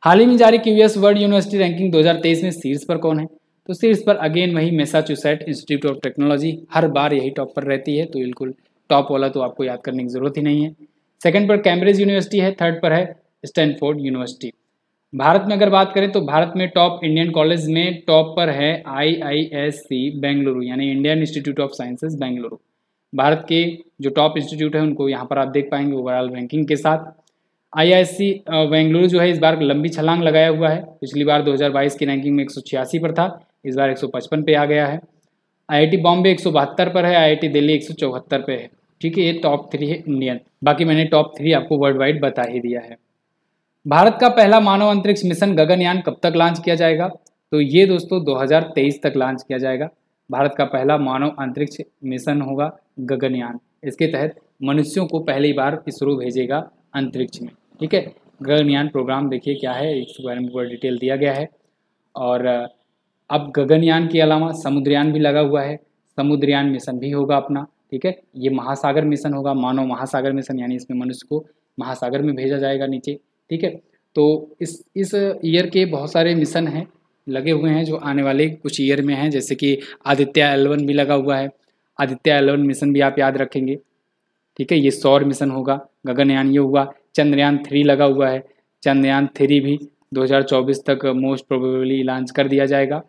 हाल ही में जारी क्यूएस वर्ल्ड यूनिवर्सिटी रैंकिंग 2023 में शीर्ष पर कौन है? तो शीर्ष पर अगेन वही मैसाचुसेट्स इंस्टीट्यूट ऑफ टेक्नोलॉजी, हर बार यही टॉप पर रहती है, तो बिल्कुल टॉप वाला तो आपको याद करने की जरूरत ही नहीं है। सेकंड पर कैम्ब्रिज यूनिवर्सिटी है, थर्ड पर है स्टैनफोर्ड यूनिवर्सिटी। भारत में अगर बात करें तो भारत में टॉप इंडियन कॉलेज में टॉप पर है IISc बेंगलुरु, यानी Indian institute of sciences Bengaluru. Bharat के जो टॉप इंस्टीट्यूट है उनको यहाँ पर आप देख पाएंगे ओवरऑल रैंकिंग के साथ। IISc बेंगलुरु जो है इस बार लंबी छलांग लगाया हुआ है, पिछली बार 2022 की रैंकिंग में 186 पर था, इस बार 155 पे आ गया है। IIT बॉम्बे 172 पर है, IIT दिल्ली 174 पे है, ठीक है। ये टॉप 3 है इंडियन, बाकी मैंने टॉप 3 आपको वर्ल्ड वाइड बता ही दिया है। भारत का पहला मानव अंतरिक्ष मिशन गगनयान कब तक लॉन्च किया जाएगा? तो ये दोस्तों 2023 तक लॉन्च किया जाएगा। भारत का पहला मानव अंतरिक्ष मिशन होगा गगनयान। इसके तहत मनुष्यों को पहली बार इसरो भेजेगा अंतरिक्ष में, ठीक है। गगनयान प्रोग्राम देखिए क्या है, इसके बारे में पूरा डिटेल दिया गया है। और अब गगनयान के अलावा समुद्रयान भी लगा हुआ है, समुद्रयान मिशन भी होगा अपना, ठीक है। ये महासागर मिशन होगा, मानव महासागर मिशन, यानी इसमें मनुष्य को महासागर में भेजा जाएगा नीचे, ठीक है। तो इस ईयर के बहुत सारे मिशन हैं लगे हुए हैं जो आने वाले कुछ ईयर में हैं, जैसे कि आदित्य L1 भी लगा हुआ है, आदित्य L1 मिशन भी आप याद रखेंगे, ठीक है। ये सौर मिशन होगा, गगनयान ये हुआ। चंद्रयान 3 लगा हुआ है, चंद्रयान 3 भी 2024 तक मोस्ट प्रोबेबली लॉन्च कर दिया जाएगा,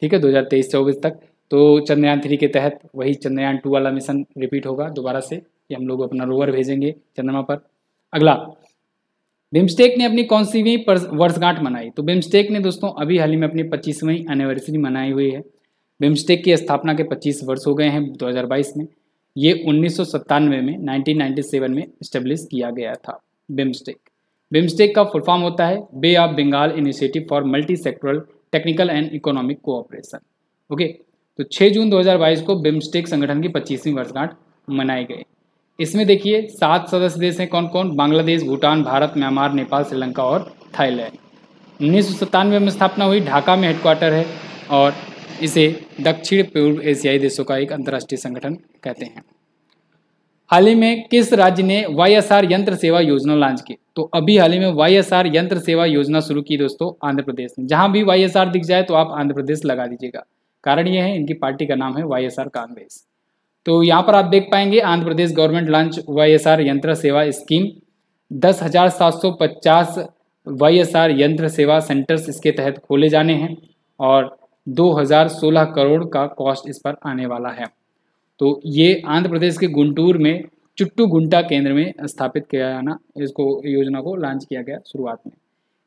ठीक है, 2023-24 तक। तो चंद्रयान 3 के तहत वही चंद्रयान 2 वाला मिशन रिपीट होगा दोबारा से, कि हम लोग अपना रोवर भेजेंगे चंद्रमा पर। अगला, बिम्स्टेक ने अपनी कौन सी वर्षगांठ मनाई? तो बिम्स्टेक ने दोस्तों अभी हाल ही में अपनी 25वीं एनिवर्सरी मनाई हुई है। बिम्स्टेक की स्थापना के 25 वर्ष हो गए हैं 2022 में। ये 1997 में 1997 में इस्टेब्लिश किया गया था बिम्स्टेक। बिम्स्टेक का फुल फॉर्म होता है Bay of Bengal initiative for multi sectoral technical and economic cooperation. Okay, तो 6 जून 2022 को बिम्स्टेक संगठन की 25वीं वर्षगांठ मनाई गई। इसमें देखिए 7 सदस्य देश हैं, कौन कौन? बांग्लादेश, भूटान, भारत, म्यांमार, नेपाल, श्रीलंका और थाईलैंड। 1997 में स्थापना हुई, ढाका में हेडक्वार्टर है और इसे दक्षिण पूर्व एशियाई देशों का एक अंतर्राष्ट्रीय संगठन कहते हैं। हाल ही में किस राज्य ने YSR यंत्र सेवा योजना लॉन्च की? तो अभी हाल ही में YSR यंत्र सेवा योजना शुरू की दोस्तों आंध्र प्रदेश में। जहां भी YSR दिख जाए तो आप आंध्र प्रदेश लगा दीजिएगा, कारण यह है इनकी पार्टी का नाम है YSR कांग्रेस। तो यहाँ पर आप देख पाएंगे Andhra Pradesh government launch YSR यंत्र सेवा स्कीम। 10,750 YSR यंत्र सेवा सेंटर्स इसके तहत खोले जाने हैं और 2016 करोड़ का कॉस्ट इस पर आने वाला है। तो ये आंध्र प्रदेश के गुंटूर में चुट्टू गुंटा केंद्र में स्थापित किया जाना, इसको योजना को लॉन्च किया गया शुरुआत में।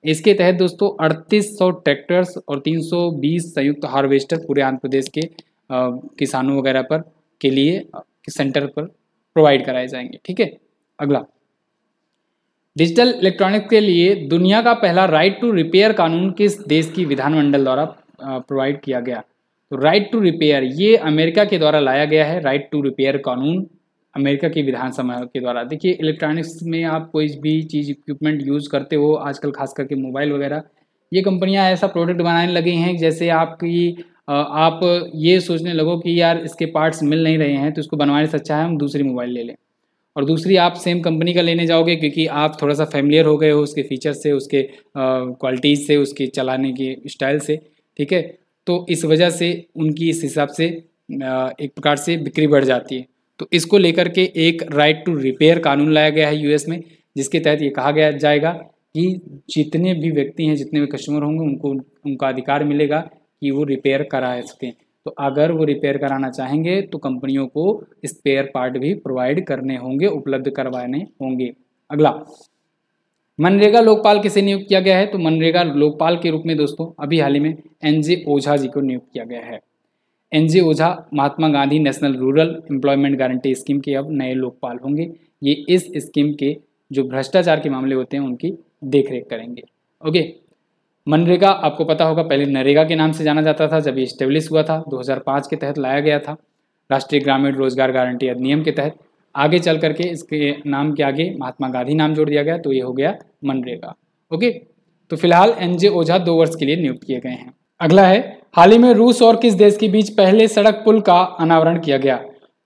इसके तहत दोस्तों 3800 ट्रैक्टर्स और 320 संयुक्त हार्वेस्टर पूरे आंध्र प्रदेश के किसानों वगैरह पर के लिए सेंटर पर प्रोवाइड कराए जाएंगे, ठीक है। अगला, डिजिटल इलेक्ट्रॉनिक्स के लिए दुनिया का पहला राइट टू रिपेयर कानून किस देश की विधानमंडल द्वारा प्रोवाइड किया गया? तो राइट टू रिपेयर ये अमेरिका के द्वारा लाया गया है। राइट टू रिपेयर कानून अमेरिका की विधानसभा के द्वारा। देखिए इलेक्ट्रॉनिक्स में आप कोई भी चीज़ इक्विपमेंट यूज़ करते हो आजकल, खास करके मोबाइल वगैरह, ये कंपनियां ऐसा प्रोडक्ट बनाने लगी हैं जैसे आप ये सोचने लगो कि यार इसके पार्ट्स मिल नहीं रहे हैं तो इसको बनवाने से अच्छा है हम दूसरी मोबाइल ले लें, और दूसरी आप सेम कंपनी का लेने जाओगे क्योंकि आप थोड़ा सा फेमिलियर हो गए हो उसके फीचर्स से, उसके क्वालिटीज़ से, उसके चलाने के स्टाइल से, ठीक है। तो इस वजह से उनकी इस हिसाब से एक प्रकार से बिक्री बढ़ जाती है। तो इसको लेकर के एक राइट टू रिपेयर कानून लाया गया है यूएस में, जिसके तहत ये कहा गया जाएगा कि जितने भी व्यक्ति हैं, जितने भी कस्टमर होंगे, उनको उनका अधिकार मिलेगा कि वो रिपेयर करा सकें। तो अगर वो रिपेयर कराना चाहेंगे तो कंपनियों को स्पेयर पार्ट भी प्रोवाइड करने होंगे, उपलब्ध करवाने होंगे। अगला, मनरेगा लोकपाल किसे नियुक्त किया गया है? तो मनरेगा लोकपाल के रूप में दोस्तों अभी हाल ही में एनजे ओझा जी को नियुक्त किया गया है। N J Ojha Mahatma Gandhi national rural employment guarantee scheme के अब नए लोकपाल होंगे। ये इस स्कीम के जो भ्रष्टाचार के मामले होते हैं उनकी देखरेख करेंगे। ओके, मनरेगा आपको पता होगा पहले नरेगा के नाम से जाना जाता था जब ये स्टेब्लिश हुआ था, 2005 के तहत लाया गया था, राष्ट्रीय ग्रामीण रोजगार गारंटी अधिनियम के तहत। आगे चल करके इसके नाम के आगे महात्मा गांधी नाम जोड़ दिया गया, तो ये हो गया मनरेगा। ओके, तो फिलहाल एनजे ओझा 2 वर्ष के लिए नियुक्त किए गए हैं। अगला है, हाल ही में रूस और किस देश के बीच पहले सड़क पुल का अनावरण किया गया?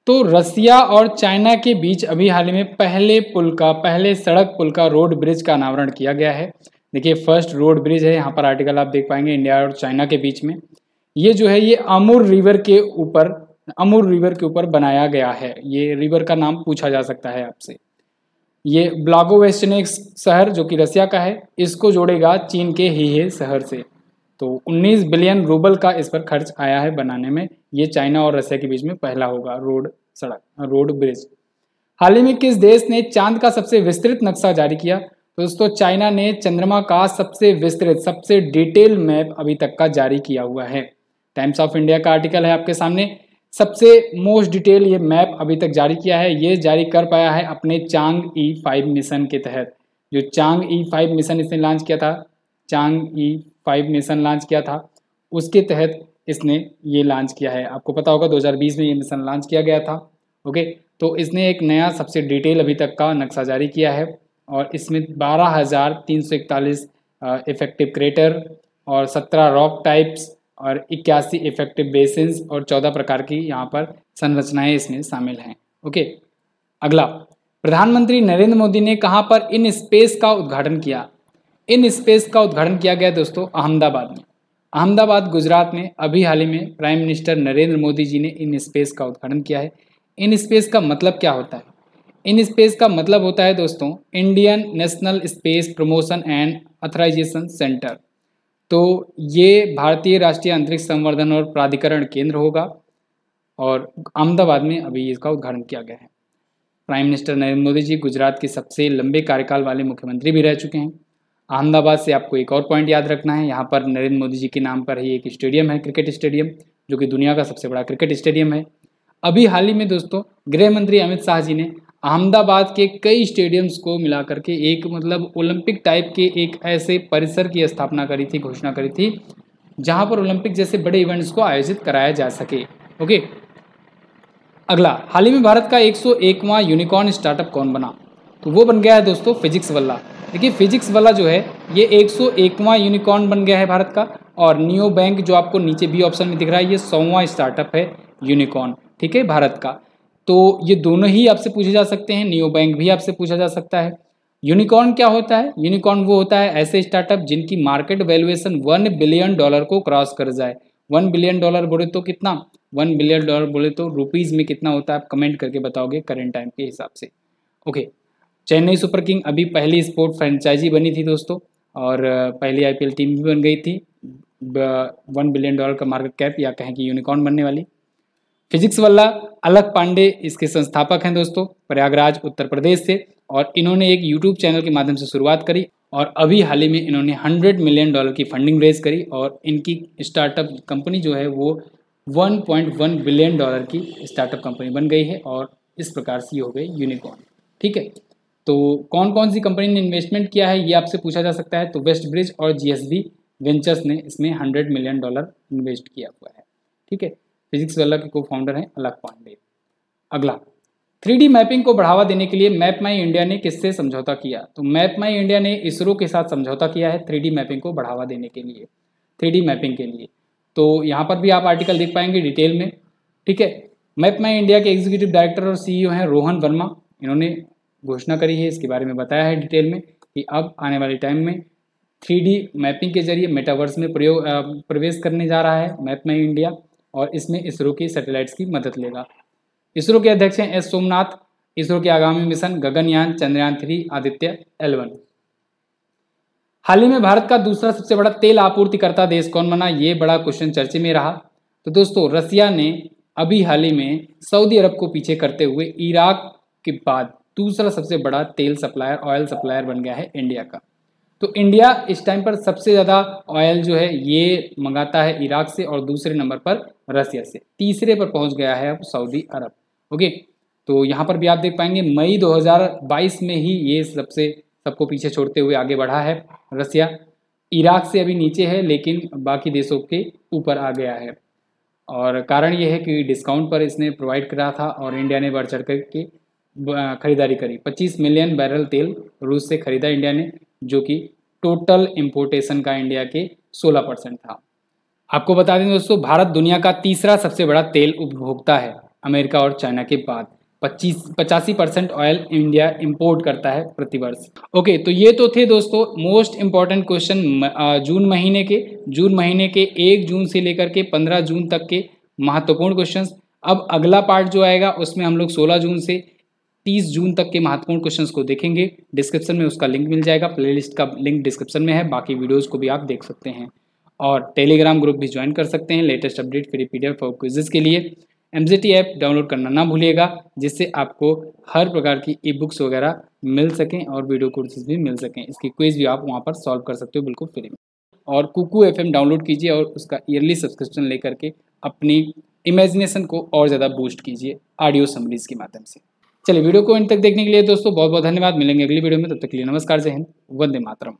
तो रसिया और चाइना के बीच अभी हाल ही में पहले सड़क पुल का, रोड ब्रिज का अनावरण किया गया है। देखिए, फर्स्ट रोड ब्रिज है, यहाँ पर आर्टिकल आप देख पाएंगे, इंडिया और चाइना के बीच में। ये जो है ये अमूर रिवर के ऊपर बनाया गया है। ये रिवर का नाम पूछा जा सकता है आपसे। ये ब्लागोवेस्टनेक शहर जो कि रसिया का है, इसको जोड़ेगा चीन के हीहे शहर से। तो 19 बिलियन रूबल का इस पर खर्च आया है बनाने में। ये चाइना और रसिया के बीच में पहला होगा रोड ब्रिज। हाल ही में किस देश ने चांद का सबसे विस्तृत नक्शा जारी किया? दोस्तों, चाइना ने चंद्रमा का सबसे विस्तृत, सबसे डिटेल मैप अभी तक का जारी किया हुआ है। टाइम्स ऑफ इंडिया का आर्टिकल है आपके सामने। सबसे मोस्ट डिटेल ये मैप अभी तक जारी किया है, ये जारी कर पाया है अपने चांग E5 मिशन के तहत। जो चांग E5 मिशन इसने लॉन्च किया था, उसके तहत इसने ये लॉन्च किया है। आपको पता होगा 2020 में ये मिशन लॉन्च किया गया था। ओके, तो इसने एक नया सबसे डिटेल अभी तक का नक्शा जारी किया है और इसमें 12,341 इफेक्टिव क्रेटर और 17 रॉक टाइप्स और 81 इफेक्टिव बेसिन्स और 14 प्रकार की यहाँ पर संरचनाएं इसमें शामिल हैं। ओके, अगला, प्रधानमंत्री नरेंद्र मोदी ने कहाँ पर इन स्पेस का उद्घाटन किया? इन स्पेस का उद्घाटन किया गया दोस्तों अहमदाबाद में। अहमदाबाद गुजरात में अभी हाल ही में प्राइम मिनिस्टर नरेंद्र मोदी जी ने इन स्पेस का उद्घाटन किया है। इन स्पेस का मतलब क्या होता है? इन स्पेस का मतलब होता है दोस्तों Indian national space promotion and authorisation centre. तो ये भारतीय राष्ट्रीय अंतरिक्ष संवर्धन और प्राधिकरण केंद्र होगा और अहमदाबाद में अभी इसका उद्घाटन किया गया है। प्राइम मिनिस्टर नरेंद्र मोदी जी गुजरात के सबसे लंबे कार्यकाल वाले मुख्यमंत्री भी रह चुके हैं। अहमदाबाद से आपको एक और पॉइंट याद रखना है, यहाँ पर नरेंद्र मोदी जी के नाम पर ही एक स्टेडियम है, क्रिकेट स्टेडियम, जो कि दुनिया का सबसे बड़ा क्रिकेट स्टेडियम है। अभी हाल ही में दोस्तों गृह मंत्री अमित शाह जी ने अहमदाबाद के कई स्टेडियम्स को मिलाकर के एक ओलंपिक टाइप के एक ऐसे परिसर की स्थापना करी थी, घोषणा करी थी, जहां पर ओलंपिक जैसे बड़े इवेंट्स को आयोजित कराया जा सके। ओके, अगला, हाल ही में भारत का 101वां यूनिकॉर्न स्टार्टअप कौन बना? तो वो बन गया है दोस्तों फिजिक्स वाला। देखिए, फिजिक्स वाला जो है ये 101वां यूनिकॉर्न बन गया है भारत का। और नियो बैंक जो आपको नीचे बी ऑप्शन में दिख रहा है, ये 100वां स्टार्टअप है यूनिकॉर्न, ठीक है, भारत का। तो ये दोनों ही आपसे पूछे जा सकते हैं, नियो बैंक भी आपसे पूछा जा सकता है। यूनिकॉर्न क्या होता है? यूनिकॉर्न वो होता है ऐसे स्टार्टअप जिनकी मार्केट वैल्यूएशन $1 बिलियन को क्रॉस कर जाए। $1 बिलियन बोले तो कितना? $1 बिलियन बोले तो रुपीज़ में कितना होता है, आप कमेंट करके बताओगे करंट टाइम के हिसाब से। ओके, चेन्नई सुपर किंग अभी पहली स्पोर्ट फ्रेंचाइजी बनी थी दोस्तों, और पहली IPL टीम भी बन गई थी। $1 बिलियन का मार्केट कैप, या कहें कि यूनिकॉर्न बनने वाली। फिजिक्स वाला अलक पांडे इसके संस्थापक हैं दोस्तों, प्रयागराज उत्तर प्रदेश से, और इन्होंने एक यूट्यूब चैनल के माध्यम से शुरुआत करी और अभी हाल ही में इन्होंने $100 मिलियन की फंडिंग रेज करी और इनकी स्टार्टअप कंपनी जो है वो $1.1 बिलियन की स्टार्टअप कंपनी बन गई है और इस प्रकार से ये हो गई यूनिकॉर्न। ठीक है, तो कौन कौन सी कंपनी ने इन्वेस्टमेंट किया है ये आपसे पूछा जा सकता है। तो वेस्ट ब्रिज और GSB वेंचर्स ने इसमें $100 मिलियन इन्वेस्ट किया हुआ है। ठीक है, फिजिक्स वाला के को फाउंडर हैं अलक पांडे। अगला, 3D मैपिंग को बढ़ावा देने के लिए मैप माई इंडिया ने किससे समझौता किया? तो मैप माई इंडिया ने इसरो के साथ समझौता किया है 3D मैपिंग को बढ़ावा देने के लिए, 3D मैपिंग के लिए। तो यहाँ पर भी आप आर्टिकल देख पाएंगे डिटेल में। ठीक है, मैप माई इंडिया के एग्जीक्यूटिव डायरेक्टर और CEO हैं रोहन वर्मा। इन्होंने घोषणा करी है, इसके बारे में बताया है डिटेल में कि अब आने वाले टाइम में 3D मैपिंग के जरिए मेटावर्स में प्रवेश करने जा रहा है मैप माई इंडिया, और इसमें इसरो की सैटेलाइट्स की मदद लेगा। इसरो के अध्यक्ष हैं एस सोमनाथ। इसरो के आगामी मिशन गगनयान, चंद्रयान 3, आदित्य L1। हाल ही में भारत का दूसरा सबसे बड़ा तेल आपूर्तिकर्ता देश कौन बना, ये बड़ा क्वेश्चन चर्चे में रहा। तो दोस्तों रसिया ने अभी हाल ही में सऊदी अरब को पीछे करते हुए इराक के बाद दूसरा सबसे बड़ा तेल सप्लायर, ऑयल सप्लायर बन गया है इंडिया का। तो इंडिया इस टाइम पर सबसे ज़्यादा ऑयल जो है ये मंगाता है इराक से और दूसरे नंबर पर रसिया से, तीसरे पर पहुंच गया है अब सऊदी अरब। ओके, तो यहाँ पर भी आप देख पाएंगे मई 2022 में ही ये सबको पीछे छोड़ते हुए आगे बढ़ा है रसिया। इराक से अभी नीचे है लेकिन बाकी देशों के ऊपर आ गया है, और कारण ये है कि डिस्काउंट पर इसने प्रोवाइड करा था और इंडिया ने बढ़ चढ़ के खरीदारी करी। 25 मिलियन बैरल तेल रूस से खरीदा इंडिया ने, जो कि टोटल इम्पोर्टेशन का इंडिया के 16% था। आपको बता दें दोस्तों, भारत दुनिया का तीसरा सबसे बड़ा तेल उपभोक्ता है अमेरिका और चाइना के बाद। 85% ऑयल इंडिया इंपोर्ट करता है प्रतिवर्ष। ओके, तो ये तो थे दोस्तों मोस्ट इम्पॉर्टेंट क्वेश्चन जून महीने के 1 जून से लेकर के 15 जून तक के महत्वपूर्ण क्वेश्चंस। अब अगला पार्ट जो आएगा उसमें हम लोग 16 जून से 30 जून तक के महत्वपूर्ण क्वेश्चंस को देखेंगे। डिस्क्रिप्शन में उसका लिंक मिल जाएगा, प्लेलिस्ट का लिंक डिस्क्रिप्शन में है, बाकी वीडियोज़ को भी आप देख सकते हैं और टेलीग्राम ग्रुप भी ज्वाइन कर सकते हैं लेटेस्ट अपडेट फ्री PDF और क्विजेज़ के लिए। MZT ऐप डाउनलोड करना ना भूलिएगा, जिससे आपको हर प्रकार की ई बुक्स वगैरह मिल सकें और वीडियो कोर्सेज भी मिल सकें। इसकी क्विज भी आप वहाँ पर सॉल्व कर सकते हो बिल्कुल फ्री में। और कुकू FM डाउनलोड कीजिए और उसका ईयरली सब्सक्रिप्शन लेकर के अपनी इमेजिनेशन को और ज़्यादा बूस्ट कीजिए ऑडियो समरीज के माध्यम से। चलिए, वीडियो को अंत तक देखने के लिए दोस्तों बहुत बहुत धन्यवाद। मिलेंगे अगली वीडियो में, तब तक के लिए नमस्कार, जय हिंद, वंदे मातरम।